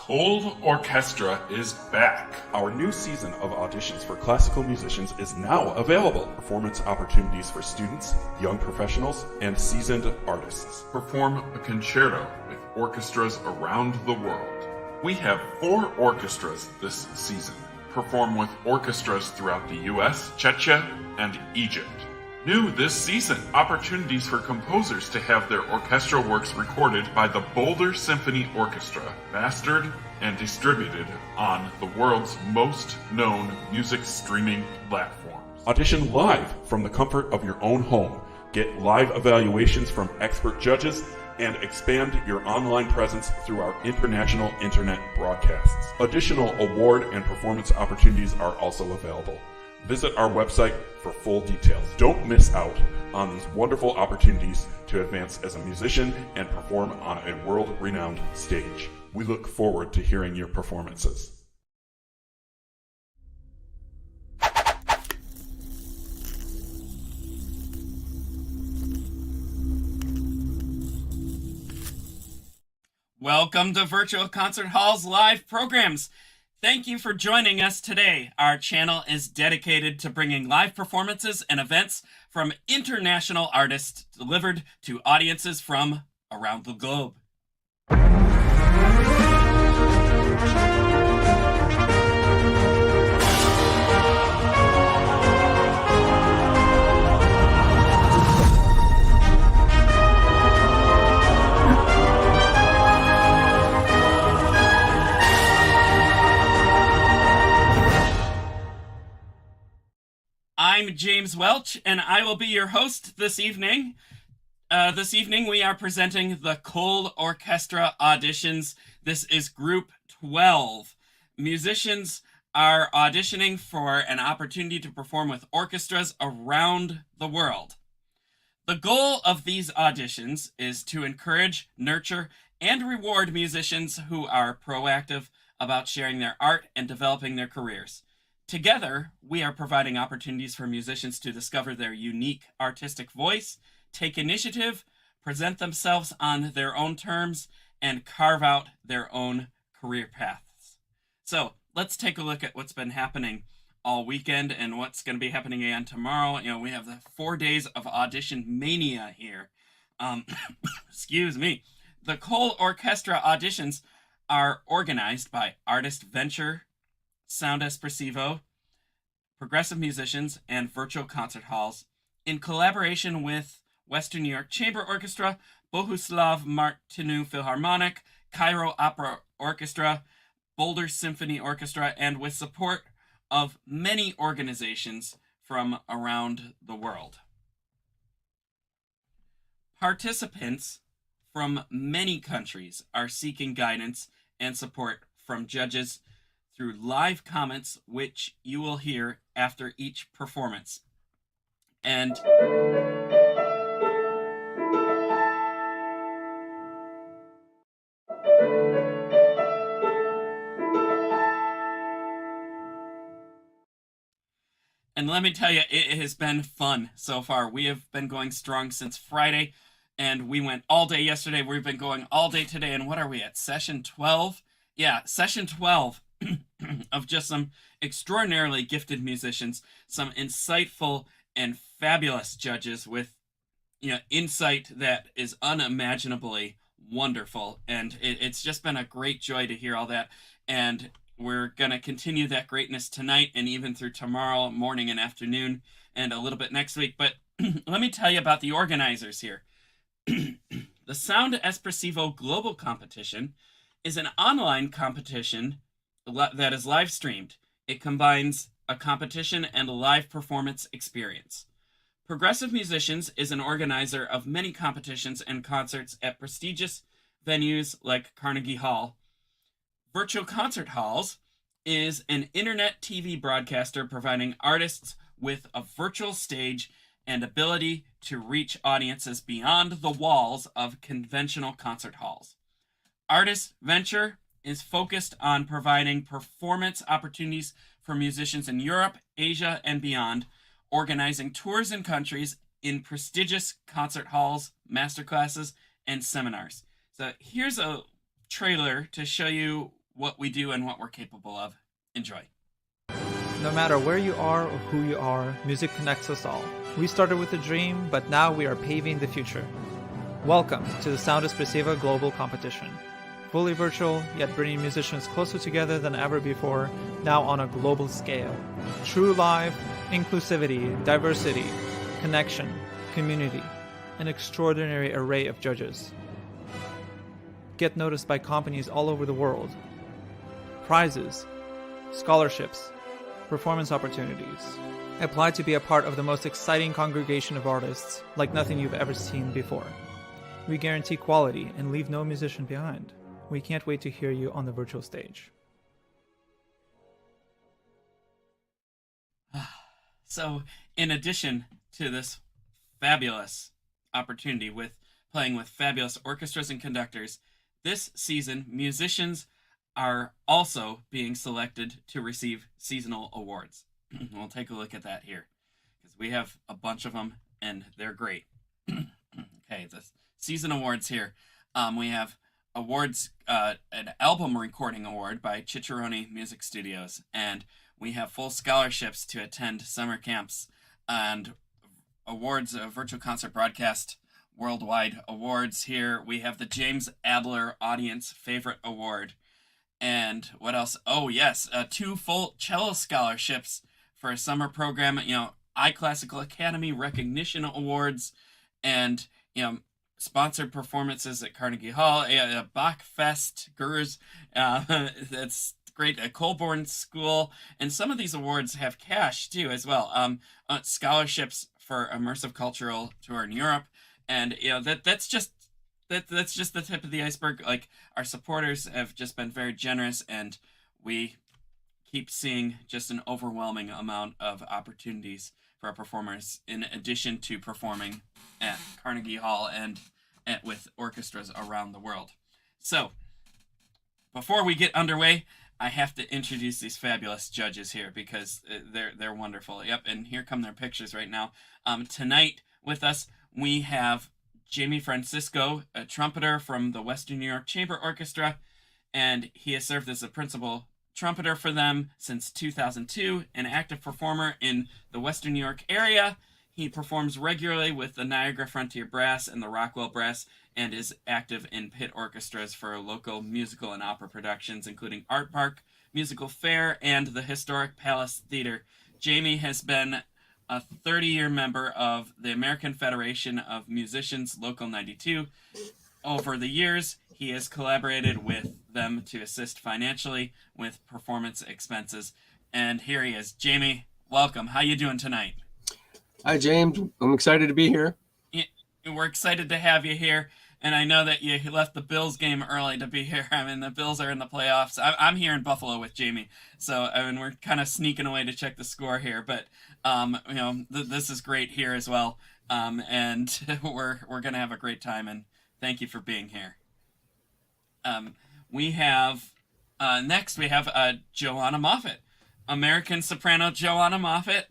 ColORCHESTRA is back. Our new season of auditions for classical musicians is now available. Performance opportunities for students, young professionals, and seasoned artists. Perform a concerto with orchestras around the world. We have 4 orchestras this season. Perform with orchestras throughout the US, Czechia, and Egypt. New this season, opportunities for composers to have their orchestral works recorded by the Boulder Symphony Orchestra, mastered and distributed on the world's most known music streaming platforms. Audition live from the comfort of your own home. Get live evaluations from expert judges and expand your online presence through our international internet broadcasts. Additional award and performance opportunities are also available. Visit our website for full details. Don't miss out on these wonderful opportunities to advance as a musician and perform on a world-renowned stage. We look forward to hearing your performances. Welcome to Virtual Concert Hall's live programs. Thank you for joining us today. Our channel is dedicated to bringing live performances and events from international artists delivered to audiences from around the globe. I'm James Welch, and I will be your host this evening. This evening we are presenting the ColORCHESTRA Auditions. This is Group 12. Musicians are auditioning for an opportunity to perform with orchestras around the world. The goal of these auditions is to encourage, nurture, and reward musicians who are proactive about sharing their art and developing their careers. Together, we are providing opportunities for musicians to discover their unique artistic voice, take initiative, present themselves on their own terms, and carve out their own career paths. So let's take a look at what's been happening all weekend and what's going to be happening again tomorrow. You know, we have the 4 days of audition mania here. Excuse me. The ColORCHESTRA auditions are organized by ArtistVenture, Sound Espressivo, Progressive Musicians, and Virtual Concert Halls in collaboration with Western New York Chamber Orchestra, Bohuslav Martinu Philharmonic, Cairo Opera Orchestra, Boulder Symphony Orchestra, and with support of many organizations from around the world. Participants from many countries are seeking guidance and support from judges through live comments, which you will hear after each performance. And let me tell you, it has been fun so far. We have been going strong since Friday, and we went all day yesterday. We've been going all day today, and what are we at, session 12? Yeah, session 12. Of just some extraordinarily gifted musicians, some insightful and fabulous judges with, insight that is unimaginably wonderful. And it's just been a great joy to hear all that. And we're going to continue that greatness tonight and even through tomorrow morning and afternoon and a little bit next week. But let me tell you about the organizers here. The Sound Espressivo Global Competition is an online competition that is live streamed. It combines a competition and a live performance experience. Progressive Musicians is an organizer of many competitions and concerts at prestigious venues like Carnegie Hall. Virtual Concert Halls is an internet TV broadcaster providing artists with a virtual stage and ability to reach audiences beyond the walls of conventional concert halls. ArtistVenture is focused on providing performance opportunities for musicians in Europe, Asia, and beyond, organizing tours in countries in prestigious concert halls, masterclasses, and seminars. So here's a trailer to show you what we do and what we're capable of. Enjoy. No matter where you are or who you are, music connects us all. We started with a dream, but now we are paving the future. Welcome to the Sound Espressivo Global Competition. Fully virtual, yet bringing musicians closer together than ever before, now on a global scale. True live, inclusivity, diversity, connection, community, an extraordinary array of judges. Get noticed by companies all over the world. Prizes, scholarships, performance opportunities. Apply to be a part of the most exciting congregation of artists like nothing you've ever seen before. We guarantee quality and leave no musician behind. We can't wait to hear you on the virtual stage. So, in addition to this fabulous opportunity with playing with fabulous orchestras and conductors, this season, musicians are also being selected to receive seasonal awards. We'll take a look at that here, because we have a bunch of them, and they're great. Okay, the season awards here. We have awards, an album recording award by Cicciarone Music Studios, and we have full scholarships to attend summer camps, and awards, virtual concert broadcast worldwide awards here. We have the James Adler Audience Favorite Award. And what else? Oh, yes, 2 full cello scholarships for a summer program, iClassical Academy Recognition Awards, and, sponsored performances at Carnegie Hall, Bach Fest, Gurs, that's great, a Colborne School, and some of these awards have cash, too, as well. Scholarships for immersive cultural tour in Europe, and, that's just the tip of the iceberg. Like, our supporters have just been very generous, and we keep seeing just an overwhelming amount of opportunities for our performers, in addition to performing at Carnegie Hall and with orchestras around the world. So, before we get underway, I have to introduce these fabulous judges here, because they're wonderful. Yep, and here come their pictures right now. Tonight with us, we have Jamie Francisco, a trumpeter from the Western New York Chamber Orchestra, and he has served as a principal trumpeter for them since 2002, an active performer in the Western New York area. He performs regularly with the Niagara Frontier Brass and the Rockwell Brass, and is active in pit orchestras for local musical and opera productions, including Art Park, Musical Fair, and the Historic Palace Theater. Jamie has been a 30-year member of the American Federation of Musicians, Local 92. Over the years, he has collaborated with them to assist financially with performance expenses. And here he is. Jamie, welcome. How you doing tonight? Hi, James. I'm excited to be here. Yeah, we're excited to have you here. And I know that you left the Bills game early to be here. I mean, the Bills are in the playoffs. I'm here in Buffalo with Jamie. So, I mean, we're kind of sneaking away to check the score here. But, this is great here as well. And we're going to have a great time. And thank you for being here. We have, next we have Joanna Moffett. American soprano Joanna Moffett,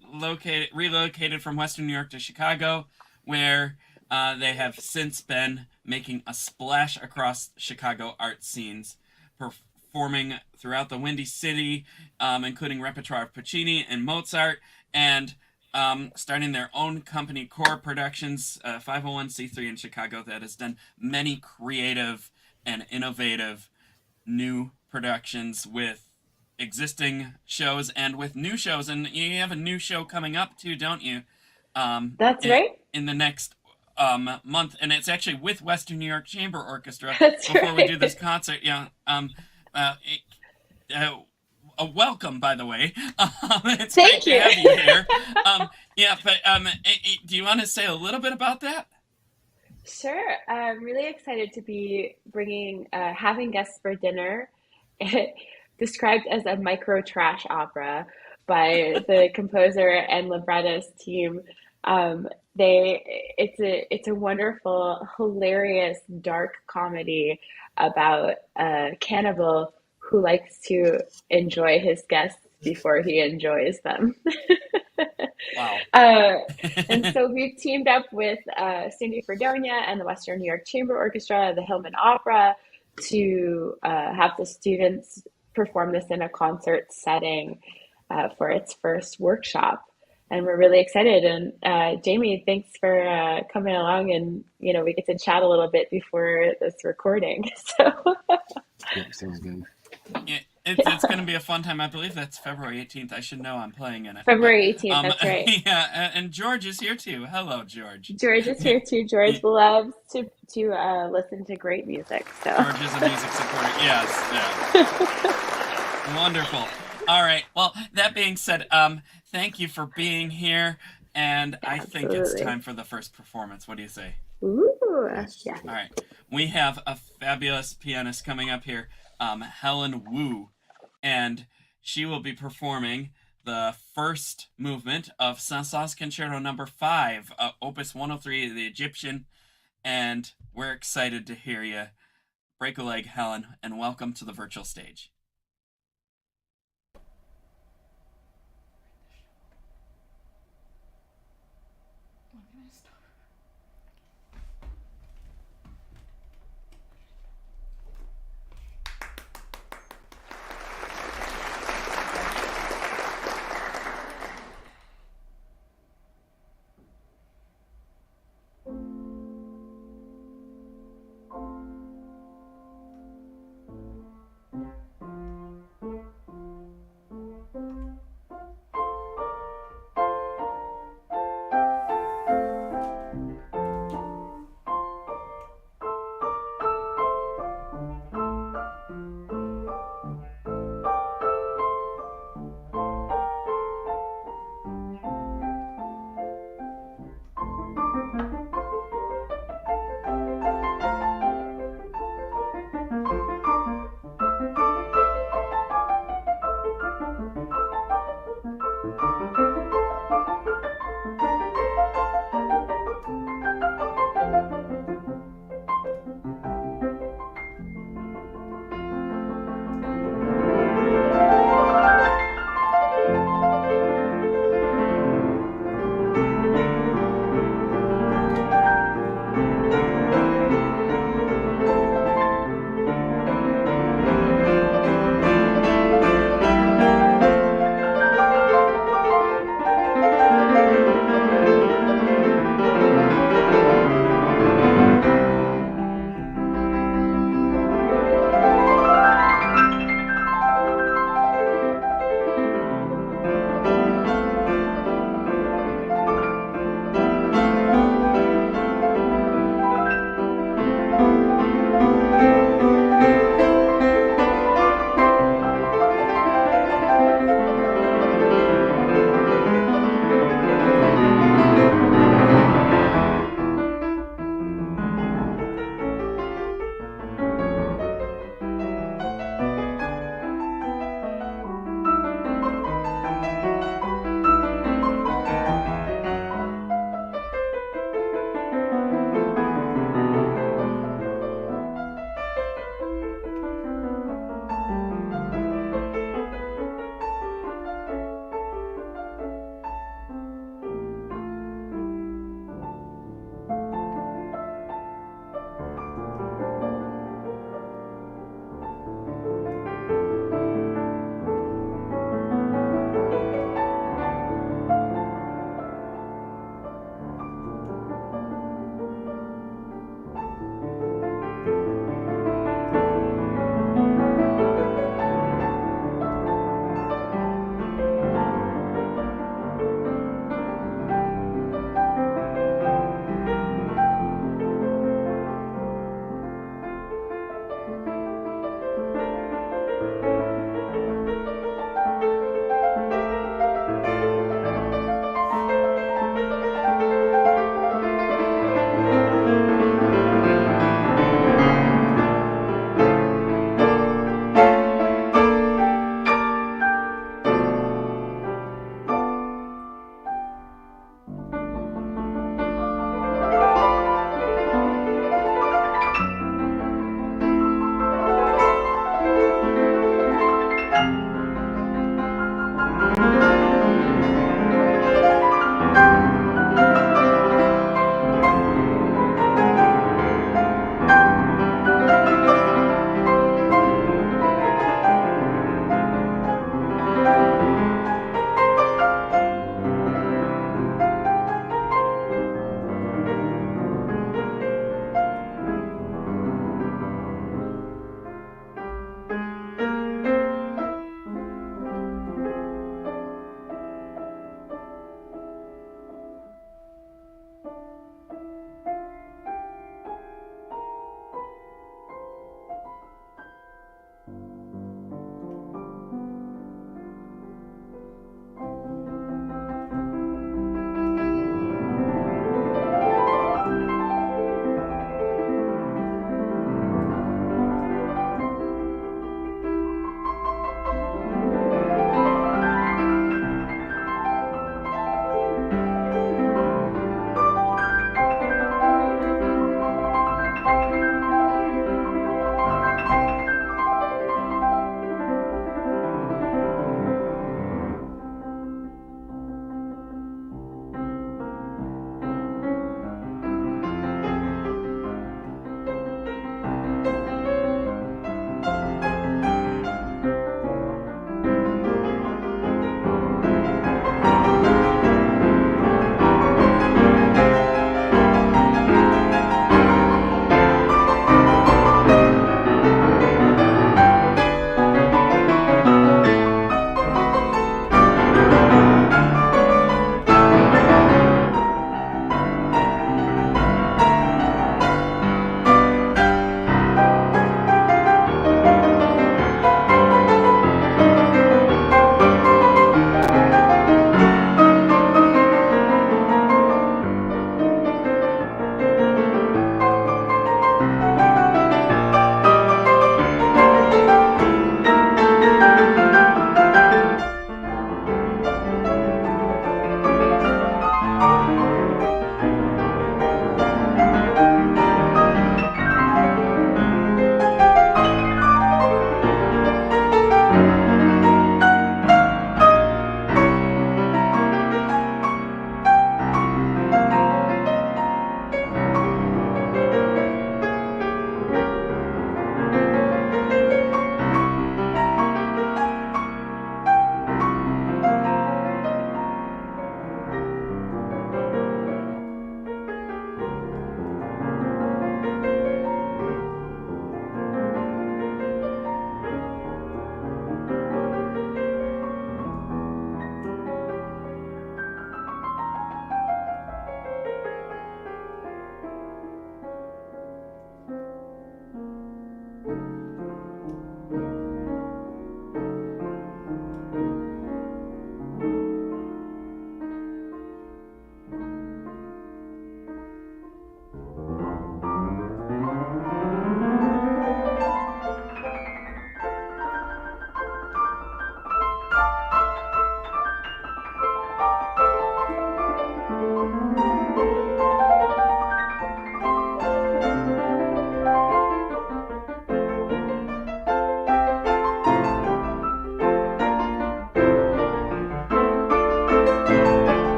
relocated from Western New York to Chicago, where they have since been making a splash across Chicago art scenes, performing throughout the Windy City, including repertoire of Puccini and Mozart, and starting their own company, Core Productions, 501c3 in Chicago, that has done many creative and innovative new productions with existing shows and with new shows. And you have a new show coming up too, don't you? That's right. In the next month, and it's actually with Western New York Chamber Orchestra. That's before right. we do this concert. Welcome, by the way. It's Thank great you. to have you here. Do you want to say a little bit about that? Sure. I'm really excited to be having guests for dinner, described as a micro trash opera by the composer and librettist team. It's a wonderful, hilarious, dark comedy about a cannibal who likes to enjoy his guests before he enjoys them. Wow. And so we've teamed up with Cindy Fredonia and the Western New York Chamber Orchestra, the Hillman Opera, to have the students perform this in a concert setting for its first workshop. And we're really excited. And Jamie, thanks for coming along. And we get to chat a little bit before this recording. So Yeah, sounds good. Yeah, it's going to be a fun time. I believe that's February 18th. I should know I'm playing in it. February 18th, that's right. Yeah, and George is here too. Hello, George. George is here too. George loves to listen to great music. So George is a music supporter. Yes, yeah. Wonderful. All right. Well, that being said, thank you for being here, and I think it's time for the first performance. What do you say? Ooh, yeah. All right. We have a fabulous pianist coming up here, Helen Wu, and she will be performing the first movement of Saint-Saëns Concerto Number 5, Opus 103, the Egyptian, and we're excited to hear you. Break a leg, Helen, and welcome to the virtual stage.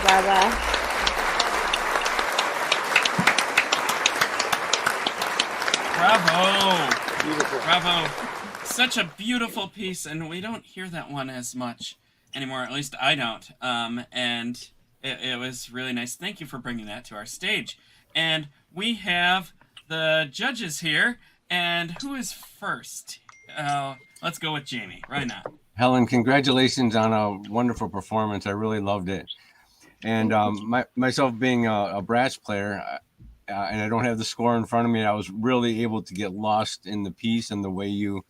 bravo. Bravo. Beautiful. Bravo. Such a beautiful piece, and we don't hear that one as much anymore. At least I don't. And it was really nice. Thank you for bringing that to our stage. And we have the judges here. And who is first? Let's go with Jamie right now. Helen, congratulations on a wonderful performance. I really loved it. And myself being a brass player, and I don't have the score in front of me, I was really able to get lost in the piece and the way you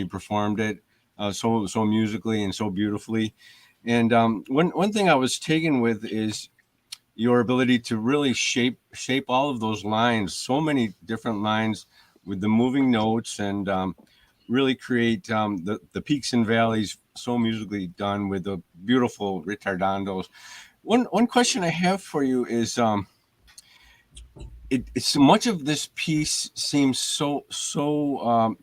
performed it, so musically and so beautifully. And one thing I was taken with is your ability to really shape all of those lines, so many different lines with the moving notes, and really create the peaks and valleys so musically done with the beautiful ritardandos. One question I have for you is, it's much of this piece seems so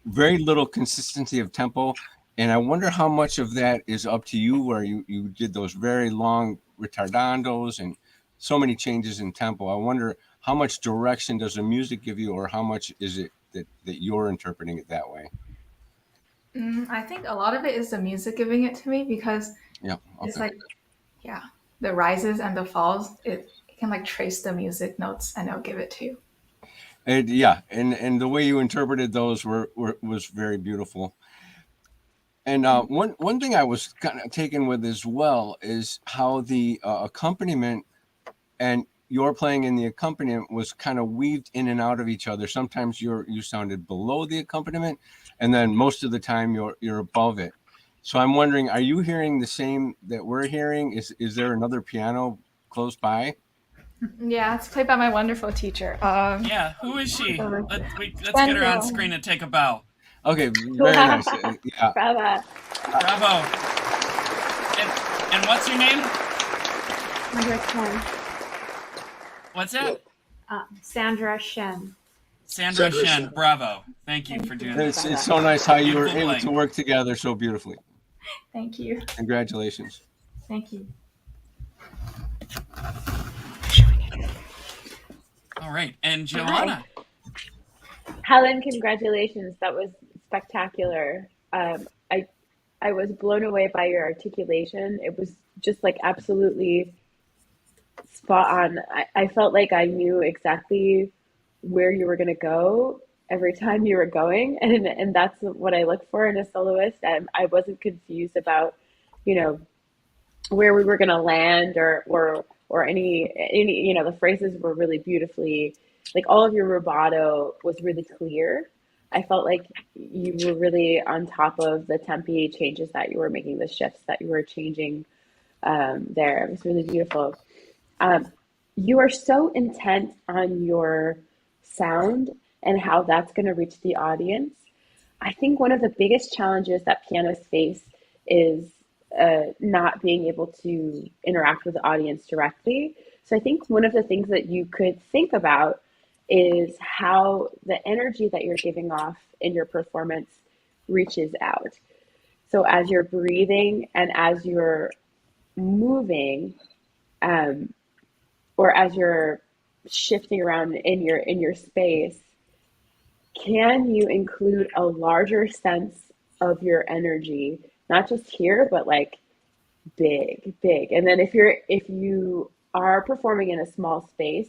very little consistency of tempo, and I wonder how much of that is up to you, where you did those very long ritardandos and so many changes in tempo. I wonder how much direction does the music give you, or how much is it that you're interpreting it that way? I think a lot of it is the music giving it to me, because it's like, the rises and the falls, it can like trace the music notes and it'll give it to you. And and the way you interpreted those was very beautiful. And one thing I was kind of taken with as well is how the accompaniment and your playing in the accompaniment was kind of weaved in and out of each other. Sometimes you sounded below the accompaniment, and then most of the time you're above it. So I'm wondering, are you hearing the same that we're hearing? Is there another piano close by? Yeah, it's played by my wonderful teacher. Yeah, who is she? Let's get her on screen and take a bow. Okay, very nice. Yeah. Bravo. Bravo. And what's your name? Sandra Shen. What's that? Sandra Shen. Sandra Shen. Bravo. Thank you for doing that. It's so nice how you were Beautiful able to work together so beautifully. Thank you. Congratulations. Thank you. All right. And Joanna. Helen, congratulations. That was spectacular. I was blown away by your articulation. It was just like absolutely spot on. I felt like I knew exactly where you were going to go every time you were going, and that's what I look for in a soloist. I wasn't confused about, where we were going to land or any, the phrases were really beautifully, like all of your rubato was really clear. I felt like you were really on top of the tempi changes that you were making, the shifts that you were changing there. It was really beautiful. You are so intent on your sound and how that's going to reach the audience. I think one of the biggest challenges that pianists face is not being able to interact with the audience directly. So I think one of the things that you could think about is how the energy that you're giving off in your performance reaches out. So as you're breathing and as you're moving, or as you're shifting around in your space, can you include a larger sense of your energy, not just here, but like big. And then if you are performing in a small space,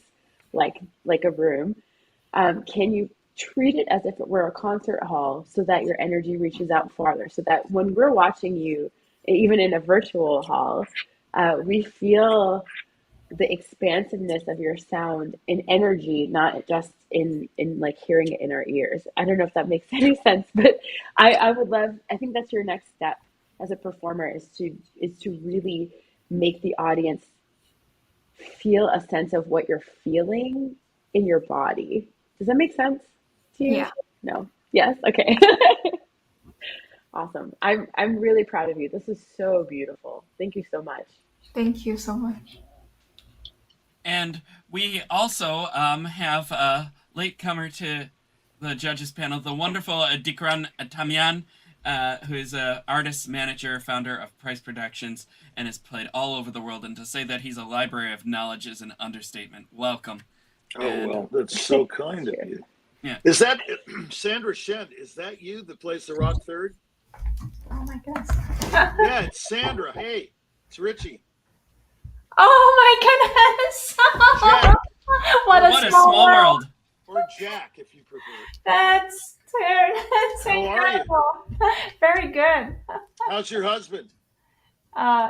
like a room, can you treat it as if it were a concert hall, so that your energy reaches out farther, so that when we're watching you, even in a virtual hall, we feel the expansiveness of your sound in energy, not just in like hearing it in our ears. I don't know if that makes any sense, but I think that's your next step as a performer, is to really make the audience feel a sense of what you're feeling in your body. Does that make sense to you? Yeah. No? Yes? Okay. Awesome. I'm really proud of you. This is so beautiful. Thank you so much. Thank you so much. And we also have a latecomer to the judges panel, the wonderful Dikran Tamian. who is a artist, manager, founder of Price Productions, and has played all over the world. And to say that he's a library of knowledge is an understatement. Welcome. Oh, well, that's so kind of you. Yeah. Is that Sandra Shen? Is that you that plays the rock third? Oh my goodness. Yeah, it's Sandra. Hey, it's Richie. Oh my goodness. Jack. What a small world. Or Jack, if you prefer. That's How are you? incredible. Very good. How's your husband?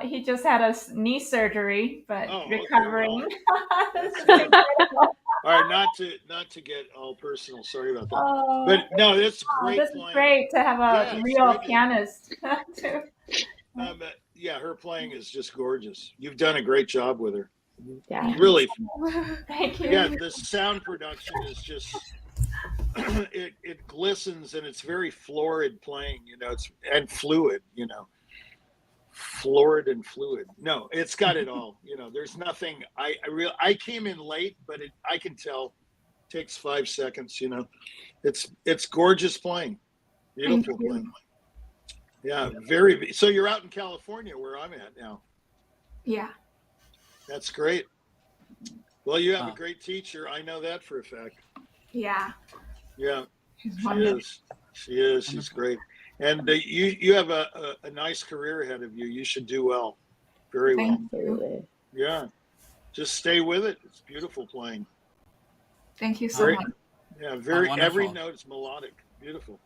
He just had a knee surgery, but Oh, okay, recovering. well, This is that's it. incredible. All right, not to get all personal. Sorry about that. Oh, But no, it's great this is playing. great to have Yeah, a it's real great. pianist too. Yeah, her playing is just gorgeous. You've done a great job with her. Yeah. Really. Thank you. Yeah, the sound production is just it glistens and it's very florid playing, it's and fluid, florid and fluid. No, it's got it all. There's nothing. I came in late, but I can tell. Takes 5 seconds. It's gorgeous playing, beautiful playing. Yeah, very. So you're out in California, where I'm at now. Yeah. That's great. Well, you have a great teacher. I know that for a fact. Yeah. Yeah, She's she wonderful. is. She is. She's great. And you have a nice career ahead of you. You should do well. Very well. Thank you. Absolutely. Yeah. Just stay with it. It's beautiful playing. Thank you so Very, much. yeah, wonderful. every note is melodic. Beautiful.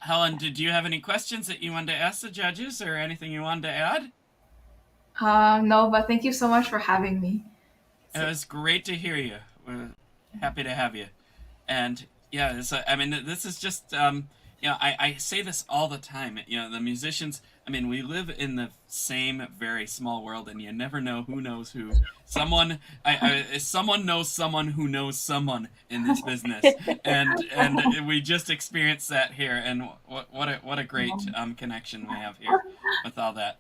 Helen, did you have any questions that you wanted to ask the judges or anything you wanted to add? No, but thank you so much for having me. It was great to hear you. We're happy to have you. And yeah, this is just, I say this all the time. The musicians, we live in the same very small world, and you never know who knows who. Someone knows someone who knows someone in this business, and we just experienced that here. And what a great connection we have here with all that.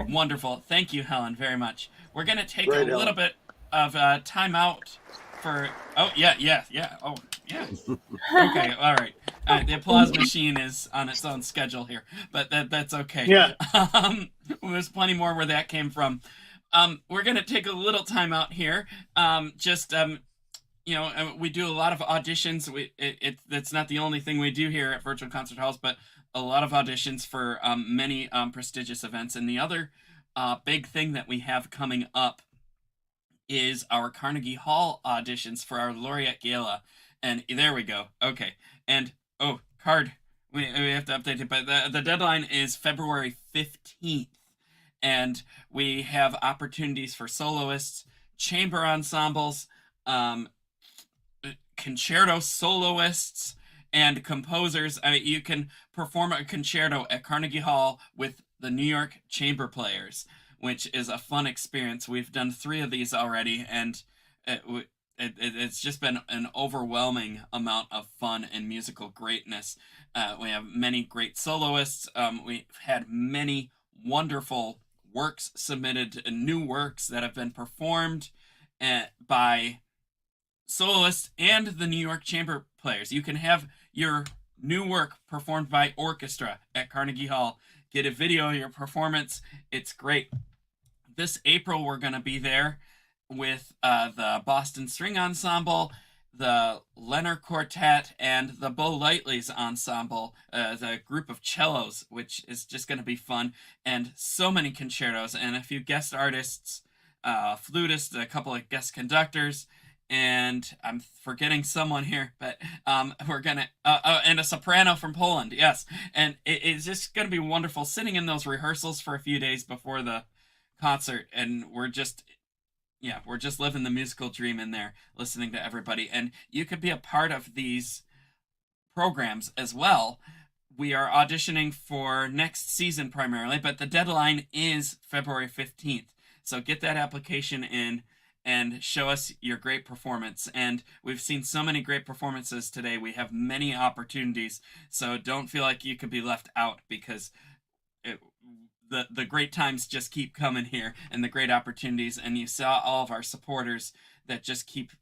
Wonderful. Thank you, Helen, very much. We're gonna take a little bit of time out for. Oh yeah. Oh yeah. Okay. All right. The applause machine is on its own schedule here, but that's okay. Yeah. There's plenty more where that came from. We're gonna take a little time out here. We do a lot of auditions. That's not the only thing we do here at Virtual Concert Halls, but a lot of auditions for many prestigious events. And the other big thing that we have coming up is our Carnegie Hall auditions for our Laureate Gala. And there we go. Okay. And, card. We have to update it, but the deadline is February 15th. And we have opportunities for soloists, chamber ensembles, concerto soloists, and composers. You can perform a concerto at Carnegie Hall with the New York Chamber Players, which is a fun experience. We've done 3 of these already, and it's just been an overwhelming amount of fun and musical greatness. We have many great soloists. We've had many wonderful works submitted, new works that have been performed by soloists and the New York Chamber Players. You can have your new work performed by orchestra at Carnegie Hall. Get a video of your performance. It's great. This April, we're going to be there with the Boston String Ensemble, the Leonard Quartet, and the Bo Lightly's Ensemble, the group of cellos, which is just going to be fun, and so many concertos, and a few guest artists, flutists, a couple of guest conductors, and I'm forgetting someone here, but we're going to, and a soprano from Poland, yes. And it's just going to be wonderful sitting in those rehearsals for a few days before the concert, and we're just living the musical dream in there, listening to everybody. And you could be a part of these programs as well. We are auditioning for next season primarily, but the deadline is February 15th. So get that application in and show us your great performance. And we've seen so many great performances today. We have many opportunities. So don't feel like you could be left out, because the great times just keep coming here, and the great opportunities. And you saw all of our supporters that just keep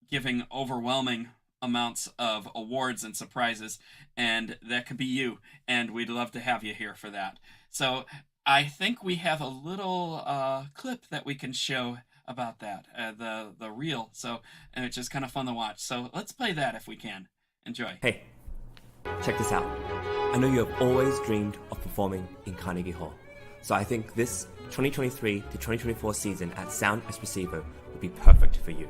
giving overwhelming amounts of awards and surprises, and that could be you, and we'd love to have you here for that. So I think we have a little clip that we can show about that, the reel, so it's just kind of fun to watch. So let's play that if we can. Enjoy. Hey, check this out. I know you have always dreamed of performing in Carnegie Hall, so I think this 2023 to 2024 season at Sound Espressivo would be perfect for you.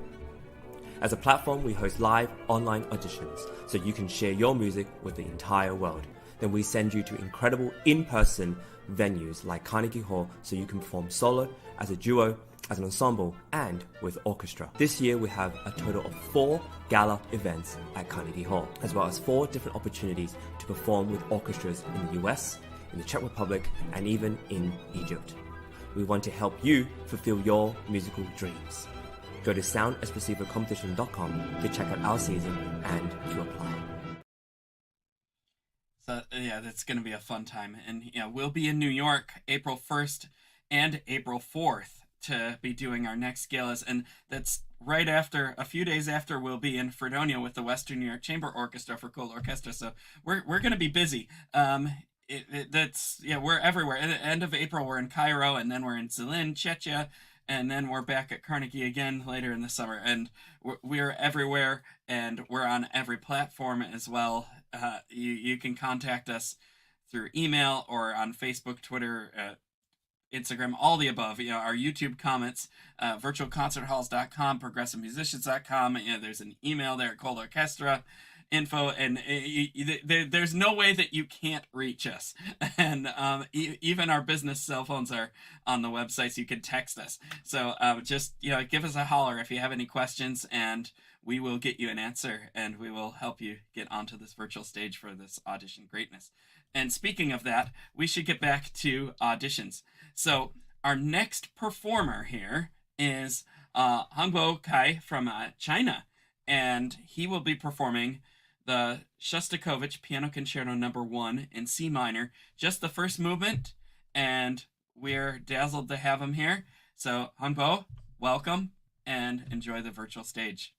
As a platform, we host live online auditions so you can share your music with the entire world. Then we send you to incredible in-person venues like Carnegie Hall so you can perform solo, as a duo, as an ensemble, and with orchestra. This year we have a total of 4 gala events at Carnegie Hall, as well as 4 different opportunities to perform with orchestras in the US, in the Czech Republic, and even in Egypt. We want to help you fulfill your musical dreams. Go to soundespressivocompetition.com to check out our season and to apply. So yeah, that's going to be a fun time. And we'll be in New York April 1st and April 4th to be doing our next galas. And that's right after, a few days after, we'll be in Fredonia with the Western New York Chamber Orchestra for ColORCHESTRA. So we're going to be busy. We're everywhere. At the end of April, we're in Cairo, and then we're in Zlin, Czechia, and then we're back at Carnegie again later in the summer. And we're everywhere, and we're on every platform as well. You can contact us through email or on Facebook, Twitter, Instagram, all the above. Our YouTube comments, virtualconcerthalls.com, progressivemusicians.com. There's an email there at ColORCHESTRA info, and there's no way that you can't reach us. And even our business cell phones are on the website, so you can text us. So just give us a holler if you have any questions, and we will get you an answer, and we will help you get onto this virtual stage for this audition greatness. And speaking of that, we should get back to auditions. So our next performer here is Hangbo Kai from China, and he will be performing the Shostakovich Piano Concerto No. 1 in C minor, just the first movement, and we're dazzled to have him here. So Hangbo, welcome, and enjoy the virtual stage.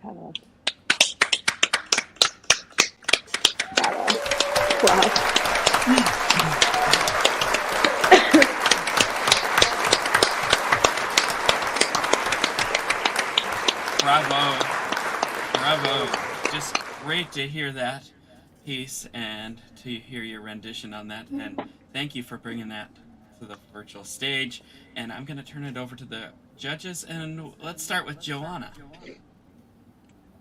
Wow. Bravo. Just great to hear that piece and to hear your rendition on that. And thank you for bringing that to the virtual stage. And I'm going to turn it over to the judges, and let's start with Joanna.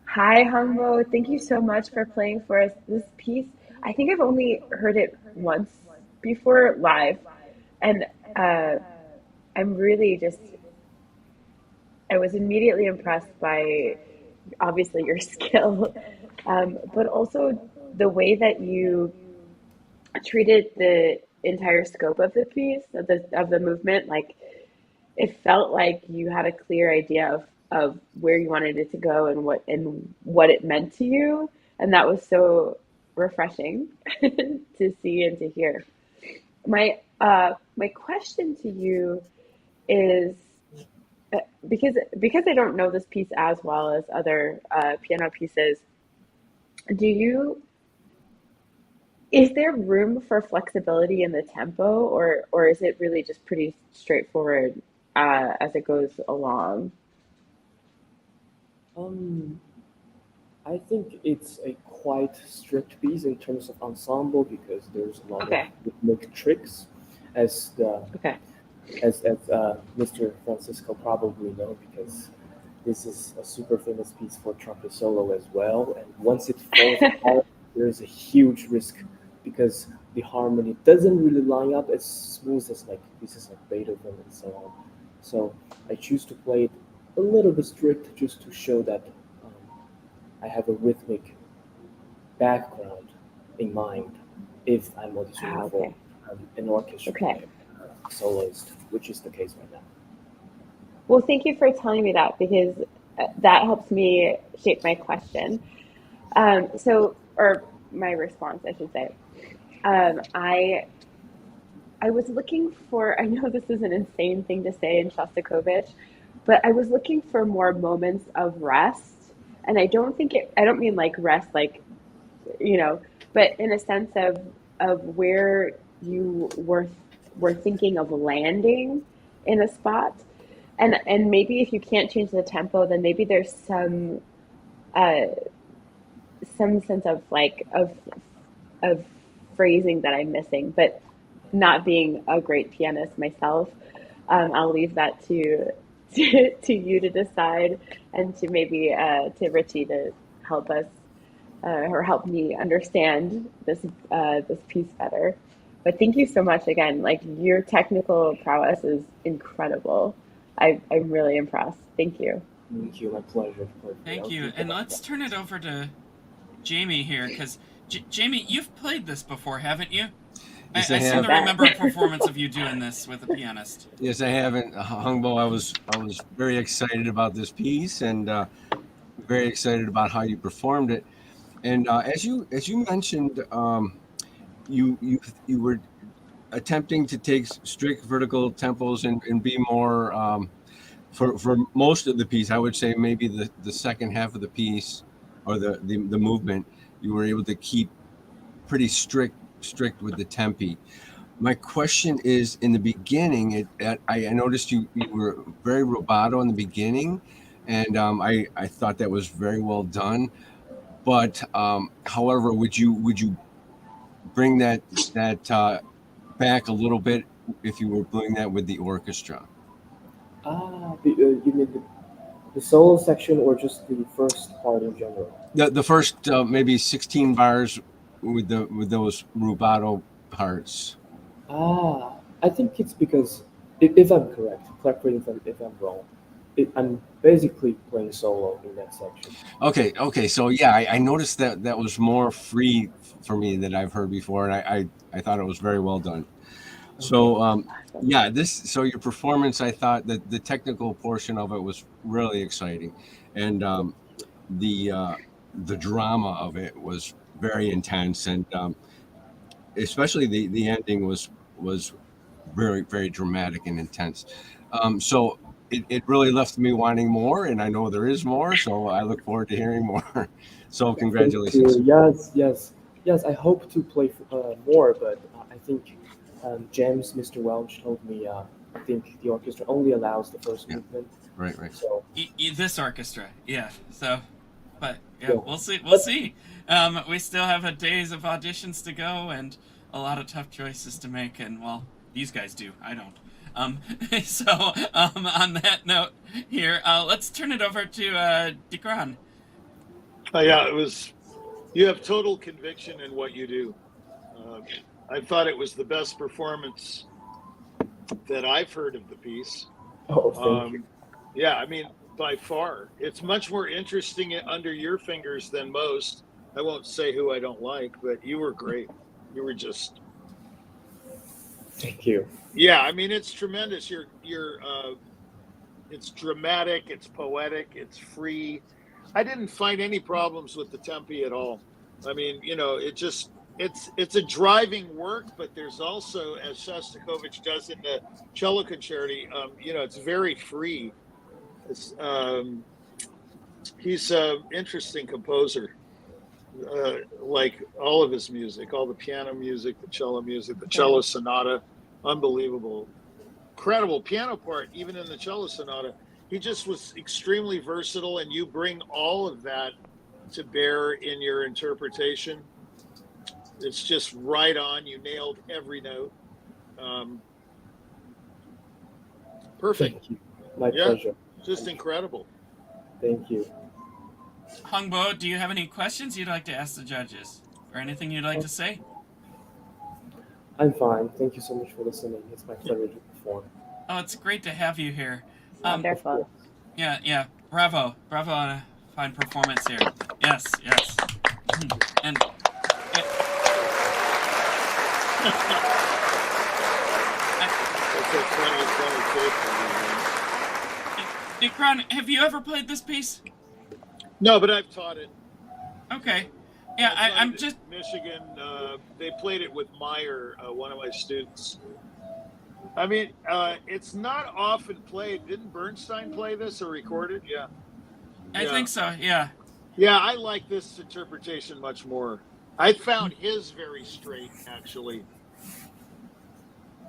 Hi, Hongbo. Thank you so much for playing for us this piece. I think I've only heard it once before live, and I'm really I was immediately impressed by obviously your skill, but also the way that you treated the entire scope of the piece, of the movement. Like, it felt like you had a clear idea of where you wanted it to go and what it meant to you, and that was so refreshing to see and to hear. My question to you is, because I don't know this piece as well as other piano pieces, is there room for flexibility in the tempo, or is it really just pretty straightforward as it goes along? I think it's a quite strict piece in terms of ensemble because there's a lot of rhythmic tricks, as Mr. Francisco probably know, because this is a super famous piece for trumpet solo as well. And once it falls apart, there's a huge risk because the harmony doesn't really line up as smooth as like pieces like Beethoven and so on. So I choose to play it a little bit strict just to show that I have a rhythmic background in mind if I'm auditioning for an orchestra soloist, which is the case right now. Well, thank you for telling me that, because that helps me shape my question. Or my response, I should say. I was looking for, I know this is an insane thing to say in Shostakovich, but I was looking for more moments of rest. And I don't mean like rest, like, but in a sense of where you were thinking of landing in a spot. And maybe if you can't change the tempo, then maybe there's some sense of of phrasing that I'm missing. But not being a great pianist myself, I'll leave that to you to decide, and to maybe to Richie to help us or help me understand this piece better. But thank you so much again. Like, your technical prowess is incredible. I'm really impressed. Thank you. Thank you. My pleasure. Thank you. And let's turn it over to Jamie here, because Jamie, you've played this before, haven't you? Yes, I seem to remember a performance of you doing this with a pianist. Yes, I haven't. Hongbo, I was very excited about this piece, and very excited about how you performed it. And as you mentioned, you were attempting to take strict vertical tempos and be more for most of the piece. I would say maybe the second half of the piece, or the movement, you were able to keep pretty strict with the tempi. My question is, in the beginning, I noticed you were very rubato in the beginning, and I thought that was very well done. But however, would you bring that back a little bit if you were doing that with the orchestra? You mean the solo section, or just the first part in general? The first maybe 16 bars with those rubato parts. I think it's because, if I'm correct, correct me if I'm wrong, I'm basically playing solo in that section. Okay. So yeah, I noticed that was more free for me than I've heard before, and I thought it was very well done. So so your performance, I thought that the technical portion of it was really exciting, and the drama of it was very intense, and especially the ending was very, very dramatic and intense. So it really left me wanting more, and I know there is more, so I look forward to hearing more. So congratulations. Thank you. Yes. I hope to play more, but I think James, Mr. Welch, told me I think the orchestra only allows the first movement. Right. So this orchestra, yeah. So, but yeah, Yeah. we'll see. We'll see. We still have a days of auditions to go and a lot of tough choices to make, and well, these guys do. I don't. So on that note, here, let's turn it over to Dikran. Yeah, it was. You have total conviction in what you do. I thought it was the best performance that I've heard of the piece. Oh, thank you. Yeah, I mean, by far. It's much more interesting under your fingers than most. I won't say who I don't like, but you were great. You were just... Thank you. Yeah, I mean, it's tremendous. It's dramatic, it's poetic, it's free. I didn't find any problems with the tempi at all. I mean, you know, it's a driving work, but there's also, as Shostakovich does in the cello concerti, you know, it's very free. He's an interesting composer. Like all of his music, all the piano music, the cello sonata, unbelievable, incredible piano part, even in the cello sonata. He just was extremely versatile, and you bring all of that to bear in your interpretation. It's just right on. You nailed every note. Perfect. Thank you. My pleasure. Just incredible. Thank you. Hongbo, do you have any questions you'd like to ask the judges, or anything you'd like to say? I'm fine. Thank you so much for listening. It's my pleasure to perform. Oh, it's great to have you here. Wonderful. Yeah. Bravo on a fine performance here. Yes. And Dikran, have you ever played this piece? No, but I've taught it. Okay. Yeah, I'm just... Michigan, they played it with Meyer, one of my students. I mean, it's not often played. Didn't Bernstein play this or record it? Yeah. I think so, yeah. Yeah, I like this interpretation much more. I found his very straight, actually.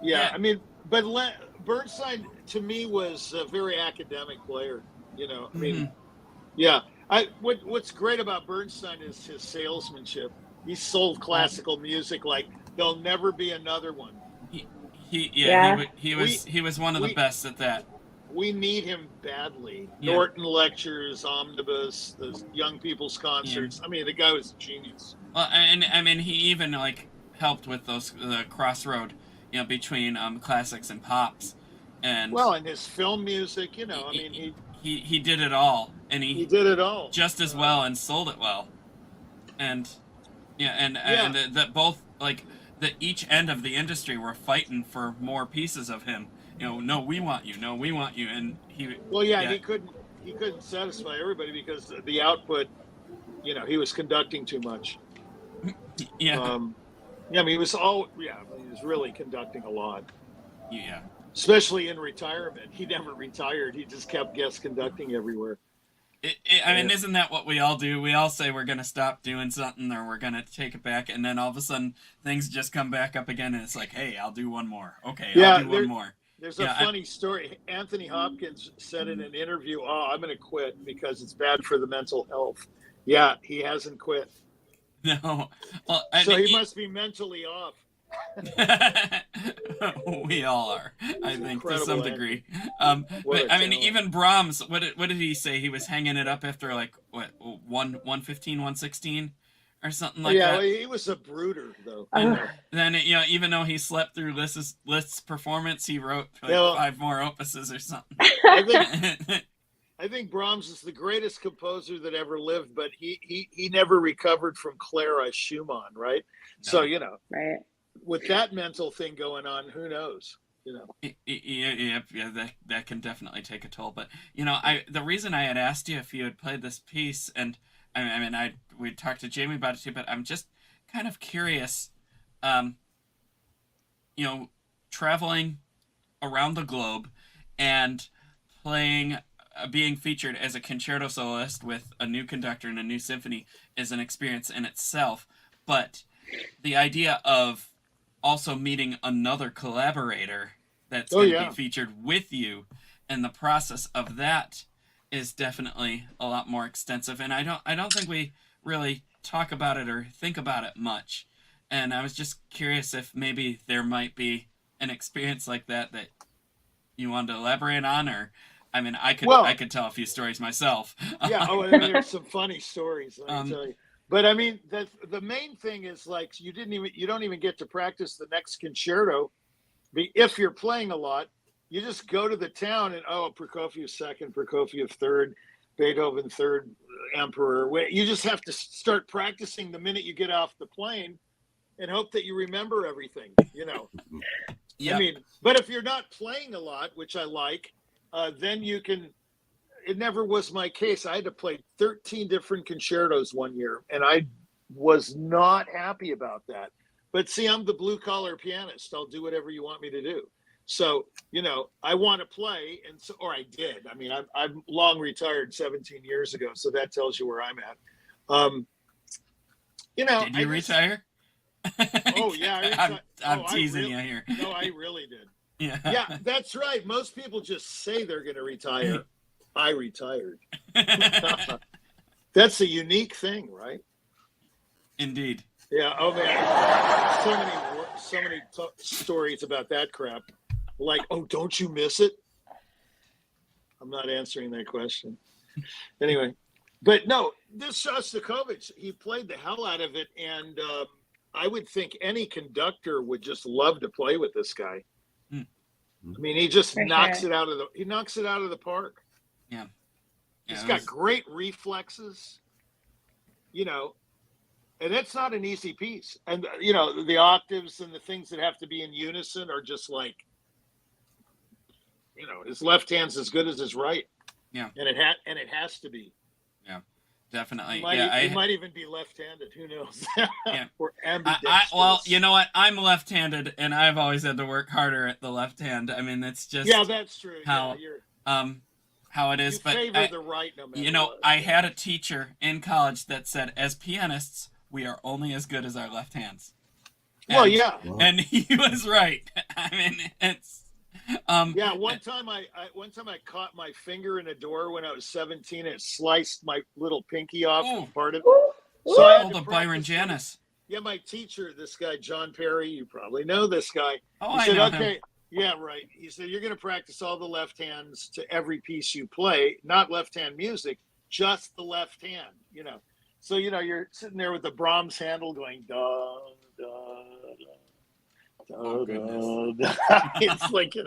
Yeah. I mean, but Bernstein, to me, was a very academic player, you know. I mean, yeah. What's great about Bernstein is his salesmanship. He sold classical music like there'll never be another one. He was one of the best at that. We need him badly. Yeah. Norton lectures, omnibus, the young people's concerts. I mean, the guy was a genius. Well, and I mean, he even like helped with the crossroad, you know, between classics and pops, and his film music, you know, I mean, he did it all, and he did it all just as well and sold it well, and that both like that each end of the industry were fighting for more pieces of him. You know, no, we want you, and he. Well, he couldn't satisfy everybody because the output, you know, he was conducting too much. Yeah. I mean, he was really conducting a lot. Yeah. Especially in retirement. He never retired. He just kept guest conducting everywhere. I mean, isn't that what we all do? We all say we're going to stop doing something or we're going to take it back, and then all of a sudden things just come back up again, and it's like, hey, I'll do one more. Okay, I'll do one more. There's a funny story. Anthony Hopkins said in an interview, I'm going to quit because it's bad for the mental health. Yeah, he hasn't quit. No. Well, so he must be mentally off. We all are, I think, to some degree. But I mean, even Brahms, what did he say? He was hanging it up after like what 115, 116, or something like that. Yeah, he was a brooder though. And then even though he slept through Liszt's performance, he wrote like 5 more opuses or something. I think Brahms is the greatest composer that ever lived, but he never recovered from Clara Schumann, right? No. So right. With that mental thing going on, who knows? Yeah, that can definitely take a toll. But the reason I had asked you if you had played this piece, and I mean, we talked to Jamie about it too, but I'm just kind of curious. Traveling around the globe and being featured as a concerto soloist with a new conductor and a new symphony is an experience in itself. But the idea of also meeting another collaborator that's going to be featured with you, and the process of that is definitely a lot more extensive. And I don't think we really talk about it or think about it much. And I was just curious if maybe there might be an experience like that you wanted to elaborate on, or I mean, I could tell a few stories myself. Yeah, there's some funny stories, let me tell you. But I mean, the main thing is like you don't even get to practice the next concerto. If you're playing a lot, you just go to the town and Prokofiev second, Prokofiev third, Beethoven third, Emperor. You just have to start practicing the minute you get off the plane, and hope that you remember everything. Yeah. I mean, but if you're not playing a lot, which I like, then you can. It never was my case. I had to play 13 different concertos one year, and I was not happy about that. But see, I'm the blue collar pianist. I'll do whatever you want me to do. So, I want to play, or I did. I mean, I'm long retired 17 years ago, so that tells you where I'm at. Did you retire? Oh yeah, I'm teasing you here. No, I really did. Yeah, that's right. Most people just say they're going to retire. I retired. That's a unique thing, right? Indeed. Yeah. Oh man, so many stories about that crap. Like, don't you miss it? I'm not answering that question. Anyway, but no, this Shostakovich, he played the hell out of it, and I would think any conductor would just love to play with this guy. I mean, he just knocks it out of the park. Yeah. He's got great reflexes, and it's not an easy piece. And, the octaves and the things that have to be in unison are just like, his left hand's as good as his right. Yeah. And it has to be. Yeah, definitely. He might even be left-handed. Who knows? Yeah. Or ambidextrous. Well, you know what? I'm left-handed, and I've always had to work harder at the left hand. I mean, that's just that's true. How it is. You favor the right no matter what. I had a teacher in college that said, as pianists, we are only as good as our left hands. And he was right. I mean, it's one time I caught my finger in a door when I was 17. And it sliced my little pinky off part of it. So I had to Byron Janis. Yeah, my teacher, this guy John Perry, you probably know this guy. He said, I know him. Yeah, right. He said, you're going to practice all the left hands to every piece you play, not left hand music, just the left hand, So, you're sitting there with the Brahms handle going, da, da, da, da, da. It's like,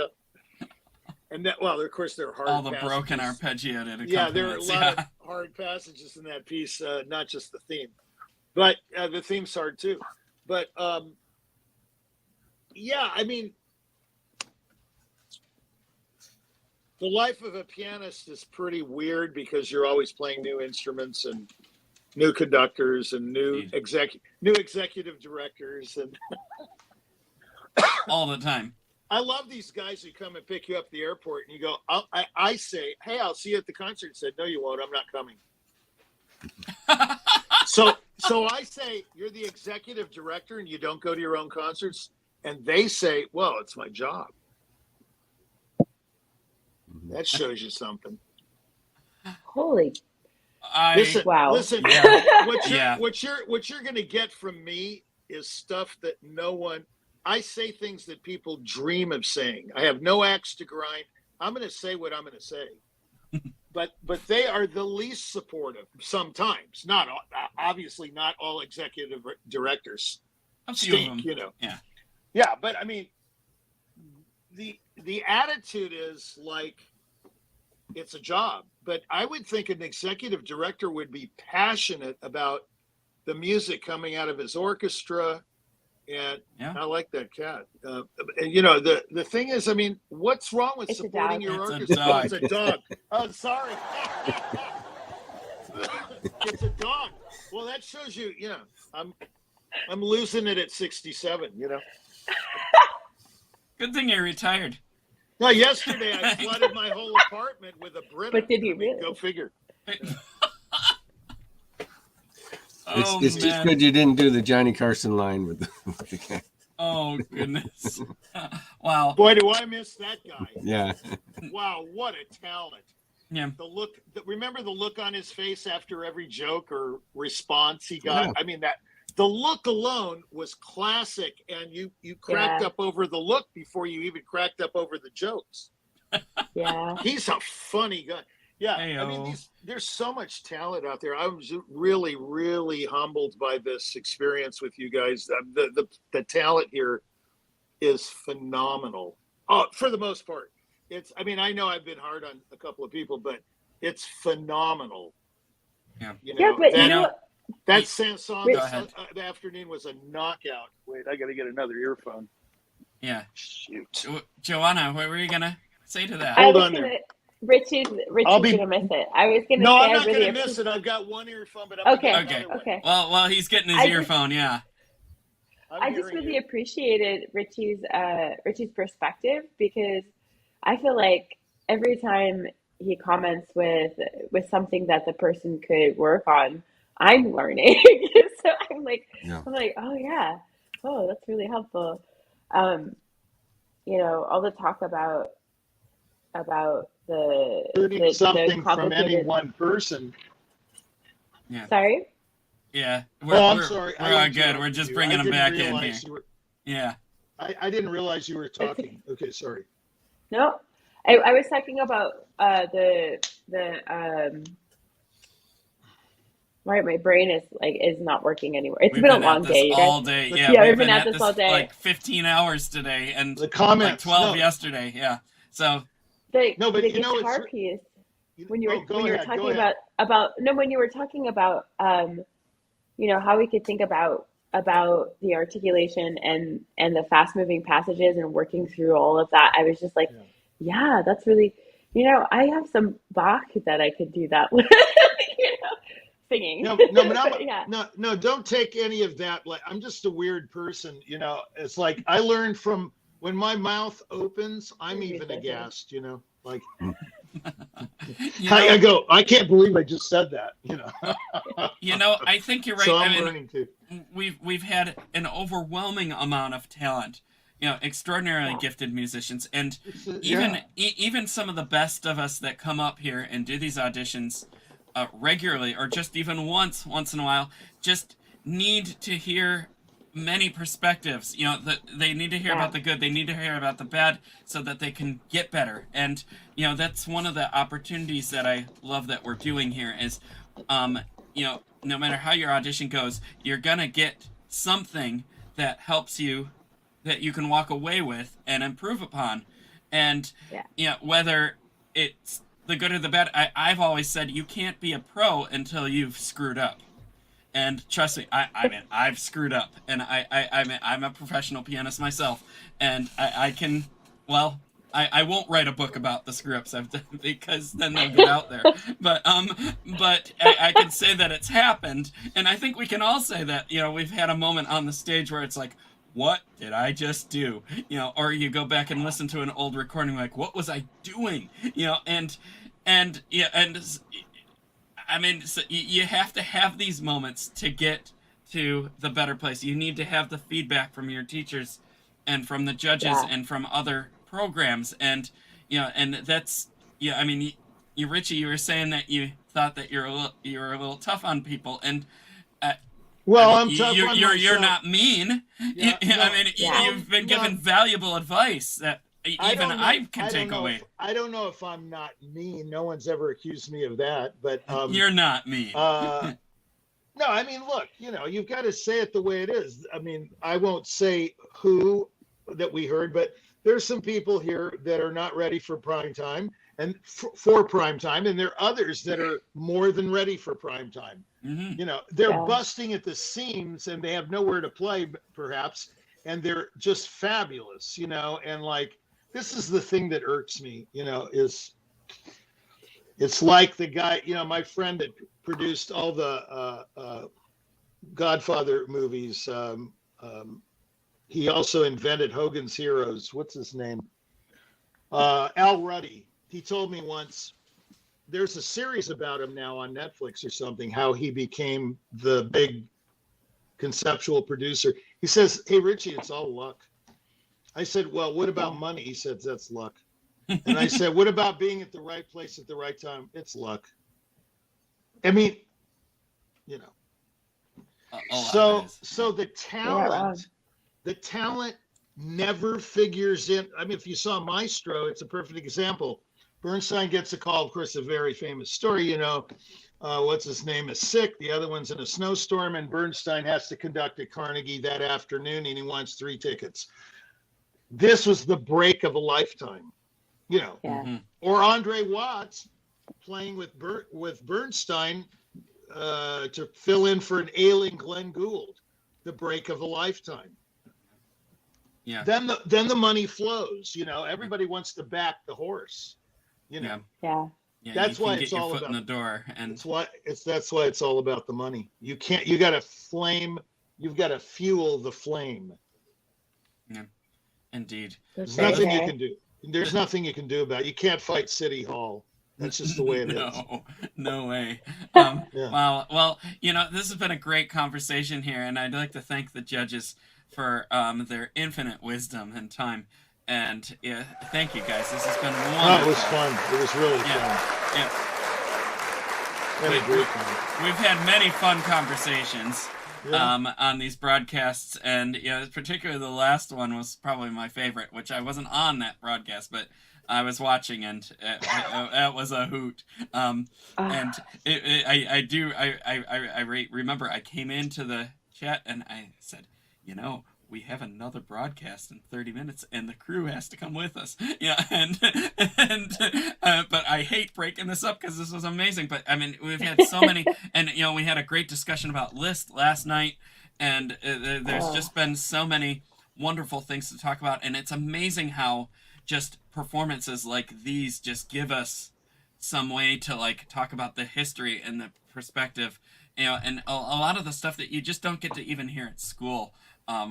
and that, well, of course, there are hard all the passages. Broken arpeggiated accompaniments. Yeah, there are a lot of hard passages in that piece, not just the theme. But the theme's hard, too. But, I mean, the life of a pianist is pretty weird because you're always playing new instruments and new conductors and new executive directors and all the time. I love these guys who come and pick you up at the airport and you go, I say, hey, I'll see you at the concert. Said, no, you won't. I'm not coming. So I say, you're the executive director and you don't go to your own concerts. And they say, well, it's my job. That shows you something. Holy. Wow. Listen, what you're going to get from me is stuff that I say things that people dream of saying. I have no axe to grind. I'm going to say what I'm going to say. But they are the least supportive sometimes. Not obviously not all executive directors stink, Yeah, but I mean the attitude is like it's a job. But I would think an executive director would be passionate about the music coming out of his orchestra. And I like that cat. The thing is, I mean, what's wrong with supporting your orchestra? It's a dog. Oh, sorry. It's a dog. Well, that shows you, I'm losing it at 67, Good thing you're retired. No, yesterday I flooded my whole apartment with a Brita. But did you really? Go figure. It's just good you didn't do the Johnny Carson line with the guy. Oh, goodness. Wow. Boy, do I miss that guy. Yeah. Wow, what a talent. Yeah. The look, remember the look on his face after every joke or response he got? Yeah. I mean, the look alone was classic, and you cracked up over the look before you even cracked up over the jokes. Yeah. He's a funny guy. Yeah, Hey-o. I mean, there's so much talent out there. I was really, really humbled by this experience with you guys. The talent here is phenomenal. Oh, for the most part. I mean, I know I've been hard on a couple of people, but it's phenomenal. Yeah. That song the afternoon was a knockout. Wait, I got to get another earphone. Yeah. Shoot. Joanna, what were you going to say to that? Hold on there. Richie's gonna miss it. I was gonna No, say I'm not really gonna miss it. I've got one earphone, but I'm gonna get another one. Well, he's getting his earphone. Yeah. I just really appreciated Richie's perspective, because I feel like every time he comments with something that the person could work on, I'm learning. So I'm like, oh yeah, oh, that's really helpful. All the talk about learning something the from any one person. Yeah. Sorry? Yeah. I'm sorry. We're good. We're just bringing him back in here. Yeah. I didn't realize you were talking. Okay, sorry. No, I was talking about my brain is not working anymore. We've been a long day. You guys. All day. Yeah, we've been at this all day. Like 15 hours today, and the comments, like 12 yesterday. Yeah. So. The guitar piece. When you were talking about how we could think about the articulation and the fast moving passages and working through all of that, I was just like, yeah, that's really, I have some Bach that I could do that with, singing. No, don't take any of that. Like, I'm just a weird person, it's like I learned from when my mouth opens, I'm even aghast, like I go, I can't believe I just said that, I think you're right. So I'm learning too. We've had an overwhelming amount of talent, extraordinarily gifted musicians, and even some of the best of us that come up here and do these auditions regularly, or just even once in a while, just need to hear many perspectives. They need to hear about the good, they need to hear about the bad, so that they can get better. And that's one of the opportunities that I love that we're doing here is no matter how your audition goes, you're gonna get something that helps you, that you can walk away with and improve upon. And whether it's the good or the bad, I've always said you can't be a pro until you've screwed up. And trust me, I mean, I've screwed up, and I'm a professional pianist myself, and I won't write a book about the screw ups I've done, because then they'll get out there. But I can say that it's happened, and I think we can all say that. We've had a moment on the stage where it's like, what did I just do? Or you go back and listen to an old recording, like, what was I doing? I mean, so you have to have these moments to get to the better place. You need to have the feedback from your teachers and from the judges and from other programs. And, and that's, I mean, Richie, you were saying that you thought that you were a little tough on people. And, I'm tough on myself. You're not mean. You've been given valuable advice that even I can take away. I don't know if I'm not mean. No one's ever accused me of that, but you're not mean. No, I mean, look, you've got to say it the way it is. I mean, I won't say who that we heard, but there's some people here that are not ready for prime time and for prime time, and there are others that are more than ready for prime time. Mm-hmm. They're busting at the seams, and they have nowhere to play, perhaps, and they're just fabulous, and like, this is the thing that irks me, is it's like the guy, my friend that produced all the Godfather movies. He also invented Hogan's Heroes. What's his name? Al Ruddy. He told me once, there's a series about him now on Netflix or something, how he became the big conceptual producer. He says, "Hey, Richie, it's all luck." I said, "Well, what about money?" He said, "That's luck." And I said, "What about being at the right place at the right time?" It's luck. I mean, you know. So the talent never figures in. I mean, if you saw Maestro, it's a perfect example. Bernstein gets a call, of course, a very famous story, you know, what's his name is sick, the other one's in a snowstorm, and Bernstein has to conduct at Carnegie that afternoon, and he wants 3 tickets. This was the break of a lifetime, you know. Yeah. Or Andre Watts playing with Bernstein to fill in for an ailing Glenn Gould, the break of a lifetime. Yeah. Then the money flows, you know. Everybody wants to back the horse, you know. Yeah. Yeah, That's you why can it's get your all foot about in the door, and that's why it's all about the money. You got to flame. You've got to fuel the flame. Yeah, indeed. There's nothing you can do. There's nothing you can do about it. You can't fight City Hall. That's just the way it is. No way. Wow. Well, you know, this has been a great conversation here, and I'd like to thank the judges for their infinite wisdom and time. And yeah, thank you guys. This has been wonderful. Oh, it was fun. It was really fun. Yeah. We've had many fun conversations on these broadcasts, and you know, particularly the last one was probably my favorite, which I wasn't on that broadcast, but I was watching, and it was a hoot. And I remember I came into the chat and I said, you know, we have another broadcast in 30 minutes and the crew has to come with us. Yeah. But I hate breaking this up because this was amazing. But I mean, we've had so many, and you know, we had a great discussion about Liszt last night, and there's just been so many wonderful things to talk about. And it's amazing how just performances like these just give us some way to like talk about the history and the perspective, you know, and a lot of the stuff that you just don't get to even hear at school.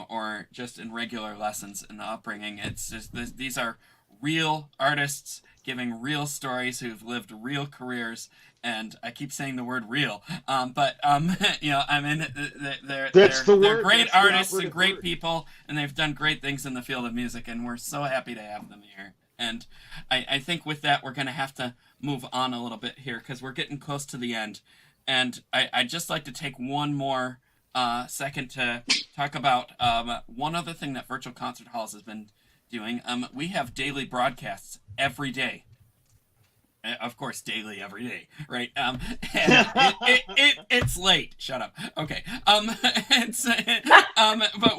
Or just in regular lessons in the upbringing. It's just these are real artists giving real stories who've lived real careers, and I keep saying the word real, but you know, I mean, they're great artists and great people, and they've done great things in the field of music, and we're so happy to have them here. And I think with that, we're going to have to move on a little bit here because we're getting close to the end, and I'd just like to take one more second to talk about one other thing that Virtual Concert Halls has been doing. We have daily broadcasts every day. Of course, daily, every day, right? And it's late. Shut up. Okay. But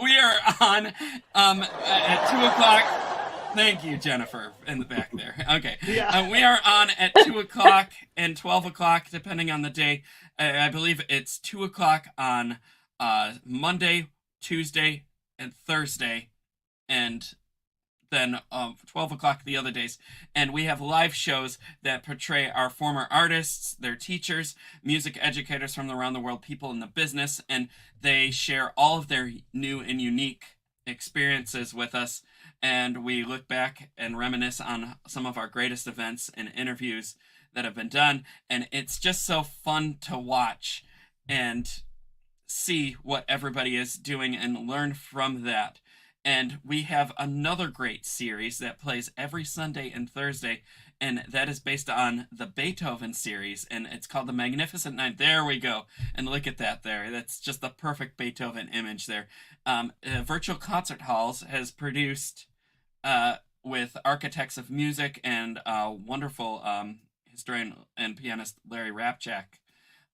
we are on at 2 o'clock. Thank you, Jennifer, in the back there. Okay. We are on at 2 o'clock and 12 o'clock, depending on the day. I believe it's 2 o'clock on Monday, Tuesday, and Thursday, and then 12 o'clock the other days. And we have live shows that portray our former artists, their teachers, music educators from around the world, people in the business, and they share all of their new and unique experiences with us. And we look back and reminisce on some of our greatest events and interviews that have been done. And it's just so fun to watch and see what everybody is doing and learn from that. And we have another great series that plays every Sunday and Thursday, and that is based on the Beethoven series, and it's called The Magnificent Nine. There we go. And look at that there. That's just the perfect Beethoven image there. Virtual Concert Halls has produced, with architects of music and wonderful historian and pianist Larry Rapchak,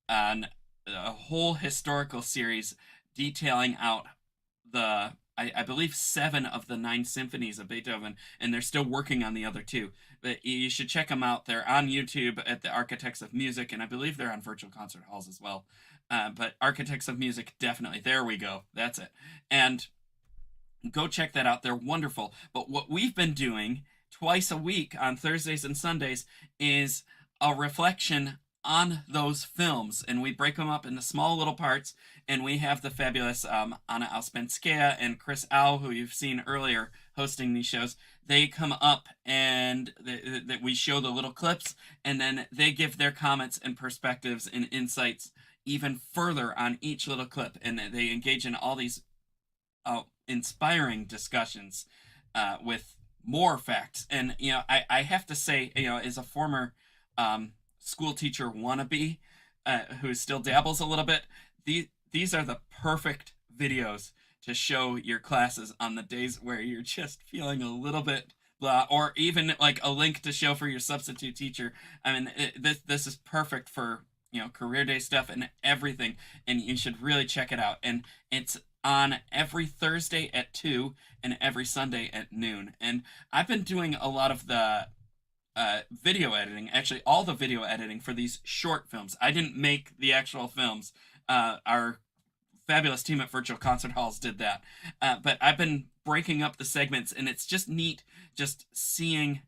a whole historical series detailing out the, I believe, 7 of the 9 symphonies of Beethoven, and they're still working on the other 2. But you should check them out. They're on YouTube at the Architects of Music, and I believe they're on Virtual Concert Halls as well. But Architects of Music, definitely. There we go. That's it. And go check that out. They're wonderful. But what we've been doing twice a week on Thursdays and Sundays is a reflection on those films, and we break them up into small little parts, and we have the fabulous Anna Auspenskaya and Chris Au, who you've seen earlier hosting these shows. They come up and we show the little clips, and then they give their comments and perspectives and insights even further on each little clip, and they engage in all these inspiring discussions with more facts. And I have to say, as a former school teacher wannabe who still dabbles a little bit, these are the perfect videos to show your classes on the days where you're just feeling a little bit blah, or even like a link to show for your substitute teacher. I mean, this is perfect for career day stuff and everything, and you should really check it out. And it's on every Thursday at 2 and every Sunday at noon. And I've been doing a lot of the video editing, actually all the video editing for these short films. I didn't make the actual films. Our fabulous team at Virtual Concert Halls did that. But I've been breaking up the segments, and it's just neat just seeing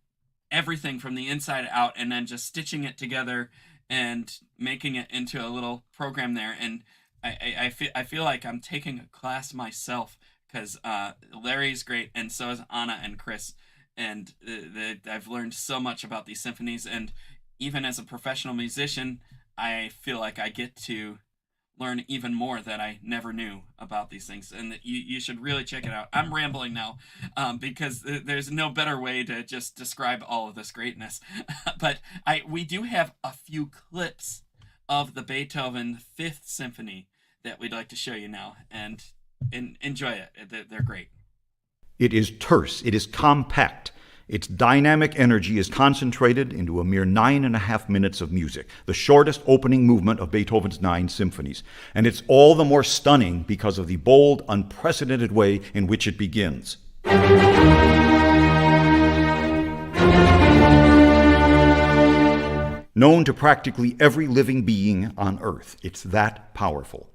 everything from the inside out and then just stitching it together and making it into a little program there. And I feel like I'm taking a class myself, because Larry's great, and so is Anna and Chris. And I've learned so much about these symphonies, and even as a professional musician, I feel like I get to learn even more that I never knew about these things, and that you should really check it out. I'm rambling now because there's no better way to just describe all of this greatness. But we do have a few clips of the Beethoven Fifth Symphony that we'd like to show you now, and enjoy it. They're great. It is terse, it is compact. Its dynamic energy is concentrated into a mere 9.5 minutes of music, the shortest opening movement of Beethoven's 9 symphonies. And it's all the more stunning because of the bold, unprecedented way in which it begins. Known to practically every living being on Earth. It's that powerful.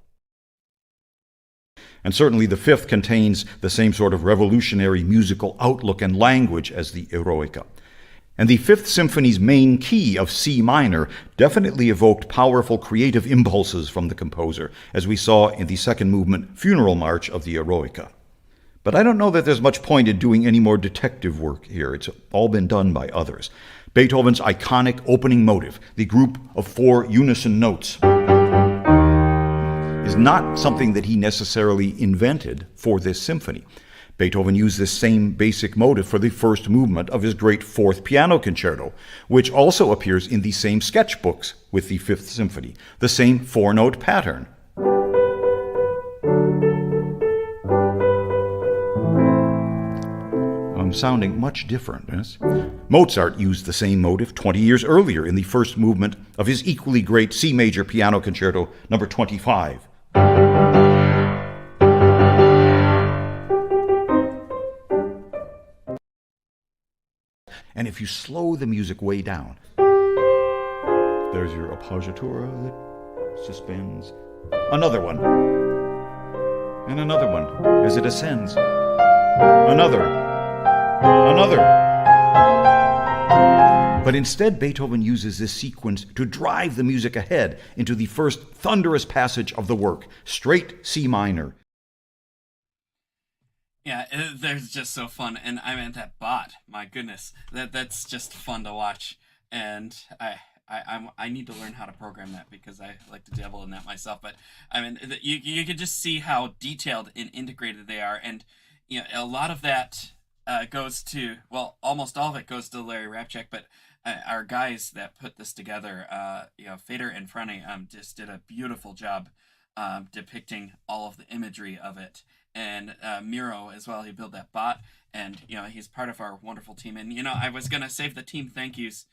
And certainly the Fifth contains the same sort of revolutionary musical outlook and language as the Eroica. And the Fifth Symphony's main key of C minor definitely evoked powerful creative impulses from the composer, as we saw in the second movement, Funeral March of the Eroica. But I don't know that there's much point in doing any more detective work here. It's all been done by others. Beethoven's iconic opening motive, the group of 4 unison notes, is not something that he necessarily invented for this symphony. Beethoven used this same basic motive for the first movement of his great Fourth Piano Concerto, which also appears in the same sketchbooks with the Fifth Symphony, the same 4-note pattern. I'm sounding much different, yes? Mozart used the same motive 20 years earlier in the first movement of his equally great C major Piano Concerto number 25. And if you slow the music way down, there's your appoggiatura that suspends. Another one. And another one as it ascends. Another. But instead, Beethoven uses this sequence to drive the music ahead into the first thunderous passage of the work, straight C minor. Yeah, they're just so fun. And I mean, that bot, my goodness, that's just fun to watch. And I need to learn how to program that, because I like to dabble in that myself. But I mean, you can just see how detailed and integrated they are. And a lot of that goes to, well, almost all of it goes to Larry Rapchak, but our guys that put this together, Fader and Franny, just did a beautiful job depicting all of the imagery of it. And Miro as well, he built that bot, and he's part of our wonderful team. And I was gonna save the team thank yous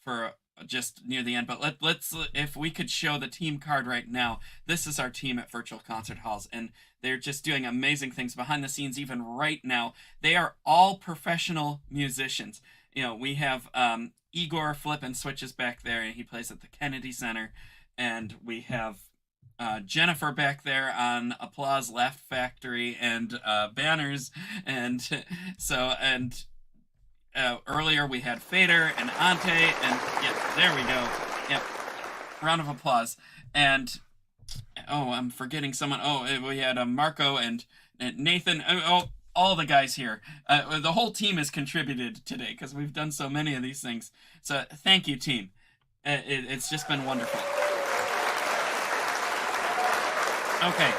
for just near the end, but let's if we could show the team card right now. This is our team at Virtual Concert Halls, and they're just doing amazing things behind the scenes even right now. They are all professional musicians. We have Igor flipping switches back there, and he plays at the Kennedy Center, and we have Jennifer back there on Applause, Laugh Factory, and banners, and earlier we had Fader and Ante, and yeah, there we go. Yep. round of applause. And I'm forgetting someone. We had Marco and Nathan. All the guys here. The whole team has contributed today because we've done so many of these things. So thank you, team. It's just been wonderful. Okay.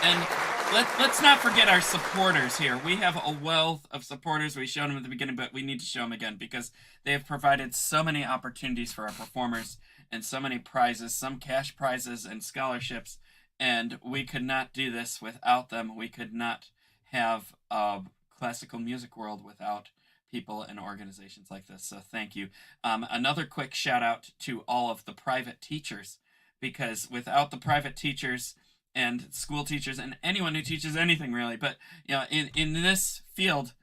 And let's not forget our supporters here. We have a wealth of supporters. We showed them at the beginning, but we need to show them again because they have provided so many opportunities for our performers and so many prizes, some cash prizes and scholarships. And we could not do this without them. We could not have a classical music world without people and organizations like this. So thank you. Another quick shout out to all of the private teachers, because without the private teachers and school teachers and anyone who teaches anything really, but in this field,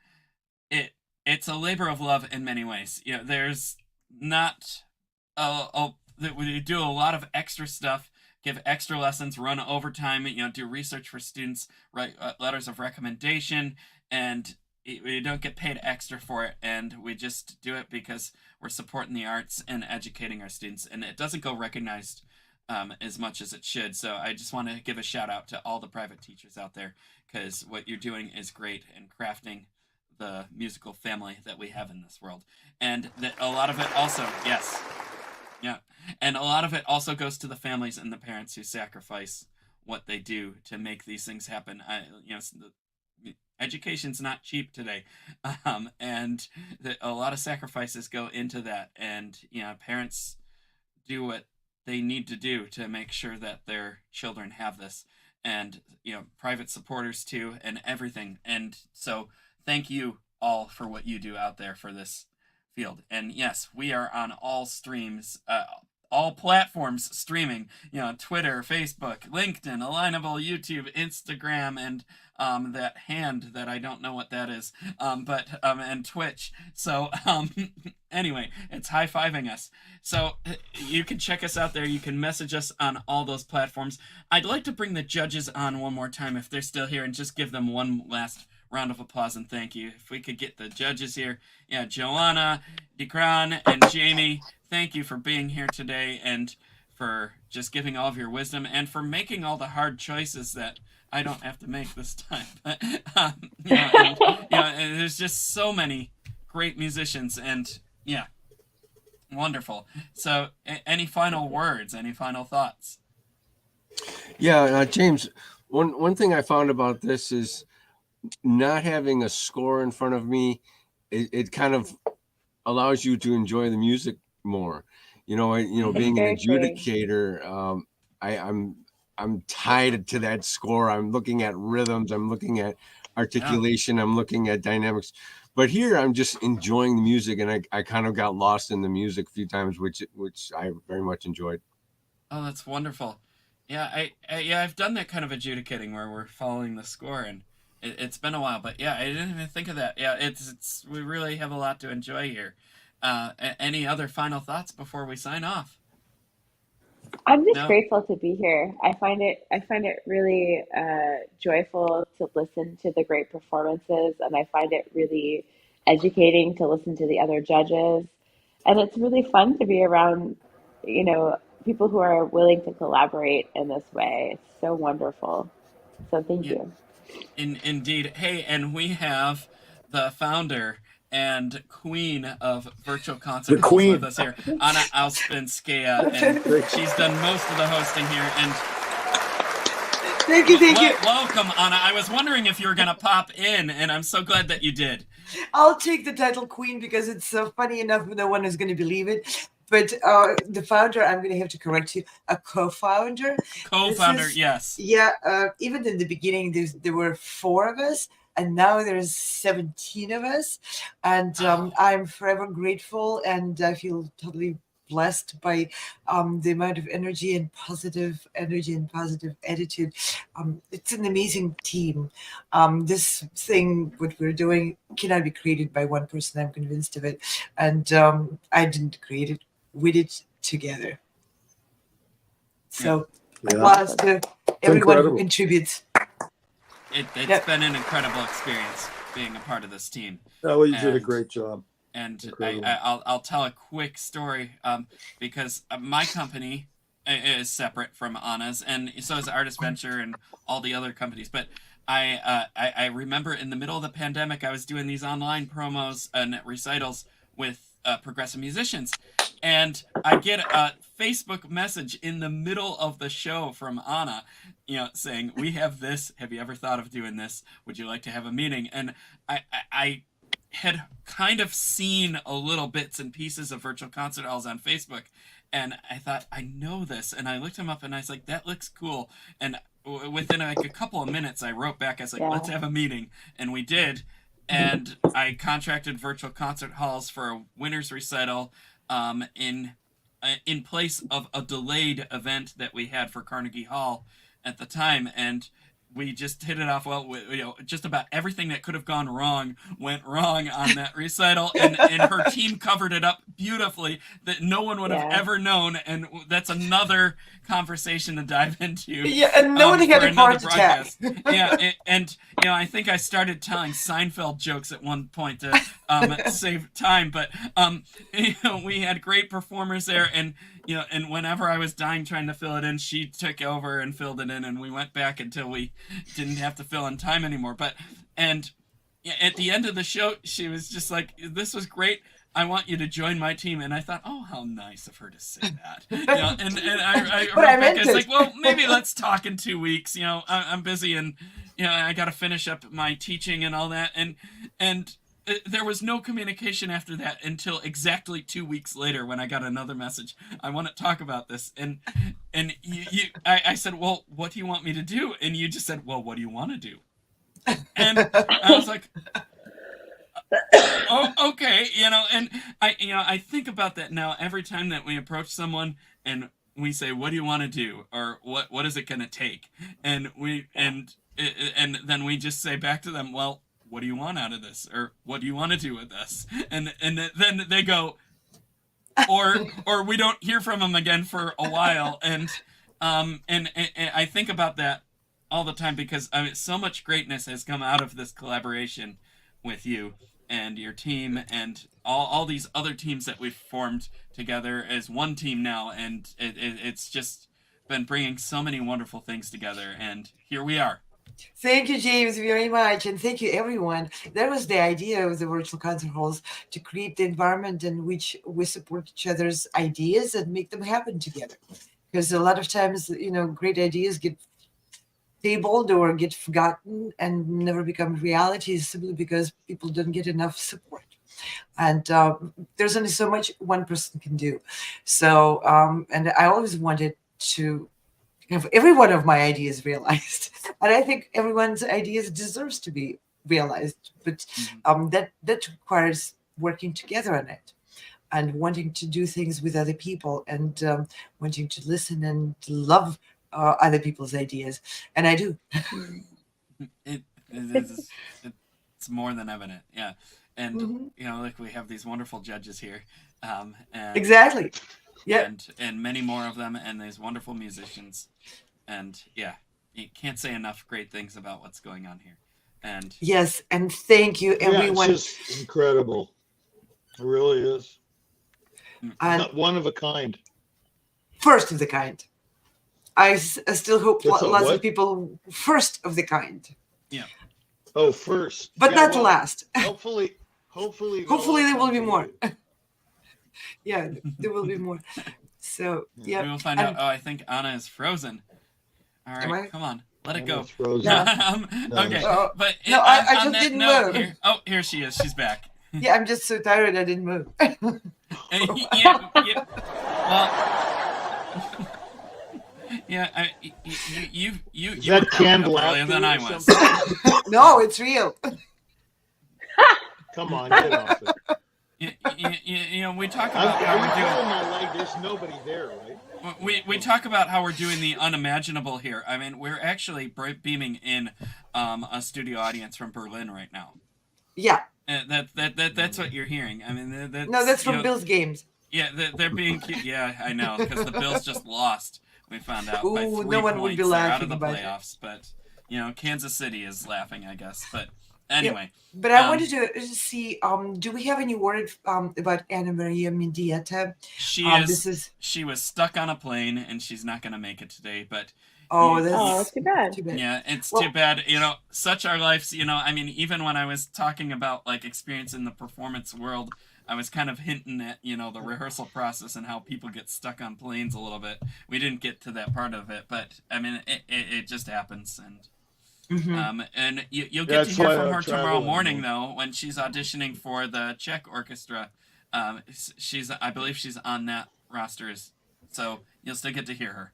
it's a labor of love in many ways. There's not we do a lot of extra stuff, give extra lessons, run overtime, do research for students, write letters of recommendation, and we don't get paid extra for it, and we just do it because we're supporting the arts and educating our students, and it doesn't go recognized as much as it should. So I just want to give a shout out to all the private teachers out there, because what you're doing is great in crafting the musical family that we have in this world. And that a lot of it also, yes. Yeah. And a lot of it also goes to the families and the parents who sacrifice what they do to make these things happen. Education's not cheap today. And a lot of sacrifices go into that. And, parents do what they need to do to make sure that their children have this. And, private supporters too, and everything. And so thank you all for what you do out there for this field. And yes, we are on all streams, all platforms streaming, Twitter, Facebook, LinkedIn, Alignable, YouTube, Instagram, and that hand that I don't know what that is, and Twitch. So anyway, it's high-fiving us. So you can check us out there. You can message us on all those platforms. I'd like to bring the judges on one more time if they're still here and just give them one last round of applause and thank you. If we could get the judges here. Yeah, Joanna, Dekran, and Jamie, thank you for being here today and for just giving all of your wisdom and for making all the hard choices that I don't have to make this time. But, and there's just so many great musicians and, wonderful. So any final words, any final thoughts? Yeah, James, one thing I found about this is not having a score in front of me, it kind of allows you to enjoy the music more. Being an adjudicator, I'm tied to that score. I'm looking at rhythms. I'm looking at articulation. I'm looking at dynamics. But here, I'm just enjoying the music, and I kind of got lost in the music a few times, which I very much enjoyed. Oh, that's wonderful. Yeah, I've done that kind of adjudicating where we're following the score, and it's been a while. But yeah, I didn't even think of that. Yeah, it's we really have a lot to enjoy here. Any other final thoughts before we sign off? I'm just grateful to be here. I find it really joyful to listen to the great performances, and I find it really educating to listen to the other judges. And it's really fun to be around, people who are willing to collaborate in this way. It's so wonderful. So thank you. Indeed. Hey, and we have the founder and queen of virtual concert halls with us here, Anna Auspinskaya, and she's done most of the hosting here. And thank you. Welcome, Anna. I was wondering if you were going to pop in, and I'm so glad that you did. I'll take the title queen because it's funny enough, no one is going to believe it. But the founder, I'm going to have to correct you, a co-founder. Yes. Yeah, even in the beginning, there were 4 of us. And now there's 17 of us, and I'm forever grateful, and I feel totally blessed by the amount of energy and positive attitude. It's an amazing team. This thing, what we're doing, cannot be created by one person. I'm convinced of it, and I didn't create it. We did it together. So applause to everyone who contributes. It's been an incredible experience being a part of this team. Oh, you did a great job. And I'll tell a quick story because my company is separate from Anna's, and so is ArtistVenture and all the other companies. But I remember in the middle of the pandemic, I was doing these online promos and recitals with progressive musicians, and I get a Facebook message in the middle of the show from Anna, saying, "We have this. Have you ever thought of doing this? Would you like to have a meeting?" And I had kind of seen a little bits and pieces of virtual concert halls on Facebook, and I thought, I know this, and I looked him up, and I was like, that looks cool. And within like a couple of minutes, I wrote back, I was like, let's have a meeting, and we did. And I contracted virtual concert halls for a winner's recital in place of a delayed event that we had for Carnegie Hall at the time, and we just hit it off well. Just about everything that could have gone wrong went wrong on that recital, and her team covered it up beautifully that no one would have ever known, and that's another conversation to dive into. Yeah, and no one had a heart attack. Yeah, and I think I started telling Seinfeld jokes at one point to save time, but we had great performers there, and and whenever I was dying trying to fill it in, she took over and filled it in, and we went back until we didn't have to fill in time anymore. And at the end of the show, she was just like, "This was great. I want you to join my team." And I thought, oh, how nice of her to say that. And I wrote back, I was like, well, maybe let's talk in 2 weeks. I'm busy, and I got to finish up my teaching and all that. And there was no communication after that until exactly 2 weeks later when I got another message. I want to talk about this. And I said, well, what do you want me to do? And you just said, well, what do you want to do? And I was like, oh, okay. And I think about that now every time that we approach someone and we say, what do you want to do? Or what is it going to take? And then we just say back to them, well, what do you want out of this? Or what do you want to do with this? And then they go, or we don't hear from them again for a while. And I think about that all the time because so much greatness has come out of this collaboration with you and your team and all these other teams that we've formed together as one team now. And it's just been bringing so many wonderful things together. And here we are. Thank you, James, very much. And thank you, everyone. That was the idea of the virtual concert halls, to create the environment in which we support each other's ideas and make them happen together. Because a lot of times, great ideas get tabled or get forgotten and never become reality simply because people don't get enough support. And there's only so much one person can do. So, and I always wanted to have every one of my ideas realized. And I think everyone's ideas deserves to be realized. But that requires working together on it and wanting to do things with other people and wanting to listen and love other people's ideas. And I do. It's more than evident. Yeah. And, like we have these wonderful judges here. And, exactly. Yeah. And many more of them, and these wonderful musicians. And yeah, you can't say enough great things about what's going on here. And yes, and thank you, everyone. It's just incredible. It really is. Not one of a kind. First of the kind. I still hope lots of people first of the kind. Yeah. Oh, first. But not last. Hopefully there will be more. Yeah, there will be more. So yeah. We will find out. Oh, I think Anna is frozen. All right, come on, let it go. Frozen. Okay, but no, I just didn't move. Here she is. She's back. Yeah, I'm just so tired I didn't move. Yeah. Well, yeah. You were canned earlier than I was. No, it's real. Come on, get off it. We talk about how we're doing. My leg, there's nobody there, right? We talk about how we're doing the unimaginable here. I mean, we're actually beaming in a studio audience from Berlin right now. Yeah. That's what you're hearing. I mean, that's from Bills games. Yeah, they're being cute. Yeah, I know, because the Bills just lost. We found out by 3 no one points. would be They're laughing out of the about playoffs, but Kansas City is laughing, I guess. But Anyway. But I wanted to see, do we have any word about Anna Maria Mendieta? She was stuck on a plane and she's not going to make it today, but that's too bad. Yeah, it's too bad. Such are lives, I mean, even when I was talking about like experience in the performance world, I was kind of hinting at, the rehearsal process and how people get stuck on planes a little bit. We didn't get to that part of it, but I mean, it just happens. And and you'll get to hear from her tomorrow morning, though, when she's auditioning for the Czech orchestra. I believe she's on that roster, so you'll still get to hear her.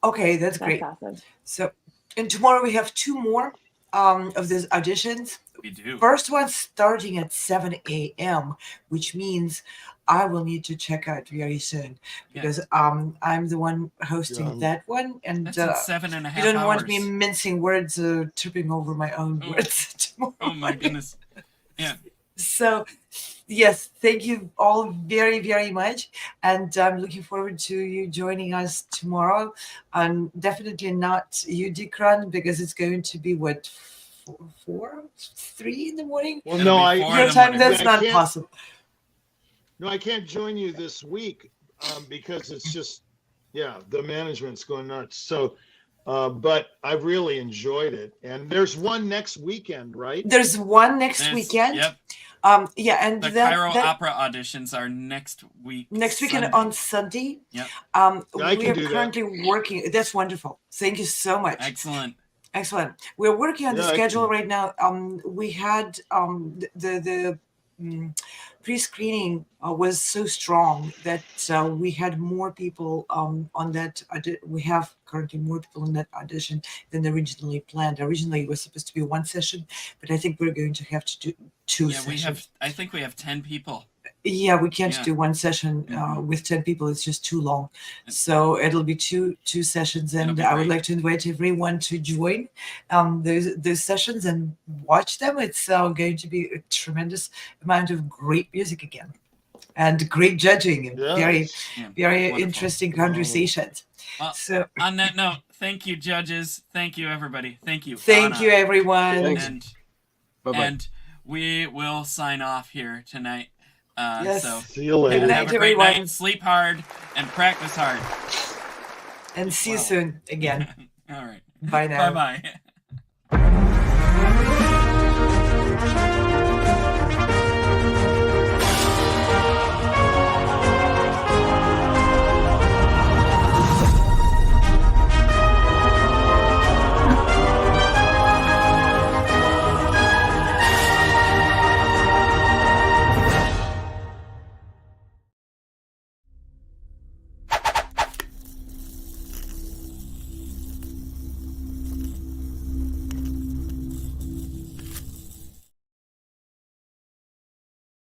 Okay, that's great. Awesome. So, and tomorrow we have 2 more of these auditions. We do. First one starting at 7 a.m., which means I will need to check out very soon because I'm the one hosting that one, and that's in 7.5 hours. You don't want me mincing words, tripping over my own words tomorrow. Oh my goodness! Yeah. So, yes, thank you all very, very much, and I'm looking forward to you joining us tomorrow. And definitely not you, Dikran, because it's going to be 3 in the morning. Well, no, your time that's not possible. No, I can't join you this week because it's just, the management's going nuts. So, but I've really enjoyed it. And there's one next weekend, right? There's one next weekend. Yep. And the Cairo Opera auditions are next week. Next weekend Sunday. on Sunday. Yep. We are currently working. That's wonderful. Thank you so much. Excellent. We're working on the schedule right now. We had the pre-screening was so strong that we had more people on that. We have currently more people in that audition than originally planned. Originally, it was supposed to be 1 session, but I think we're going to have to do 2 sessions. I think we have 10 people. Yeah, we can't do 1 session with 10 people. It's just too long. So it'll be two sessions, and I would like to invite everyone to join those sessions and watch them. It's going to be a tremendous amount of great music again, and great judging, and very wonderful. Interesting conversations. So on that note, thank you, judges. Thank you, everybody. Thank you. Thank you, everyone. And we will sign off here tonight. So see you later. Have a great night. Sleep hard and practice hard. And see you soon again. All right. Bye now. Bye-bye.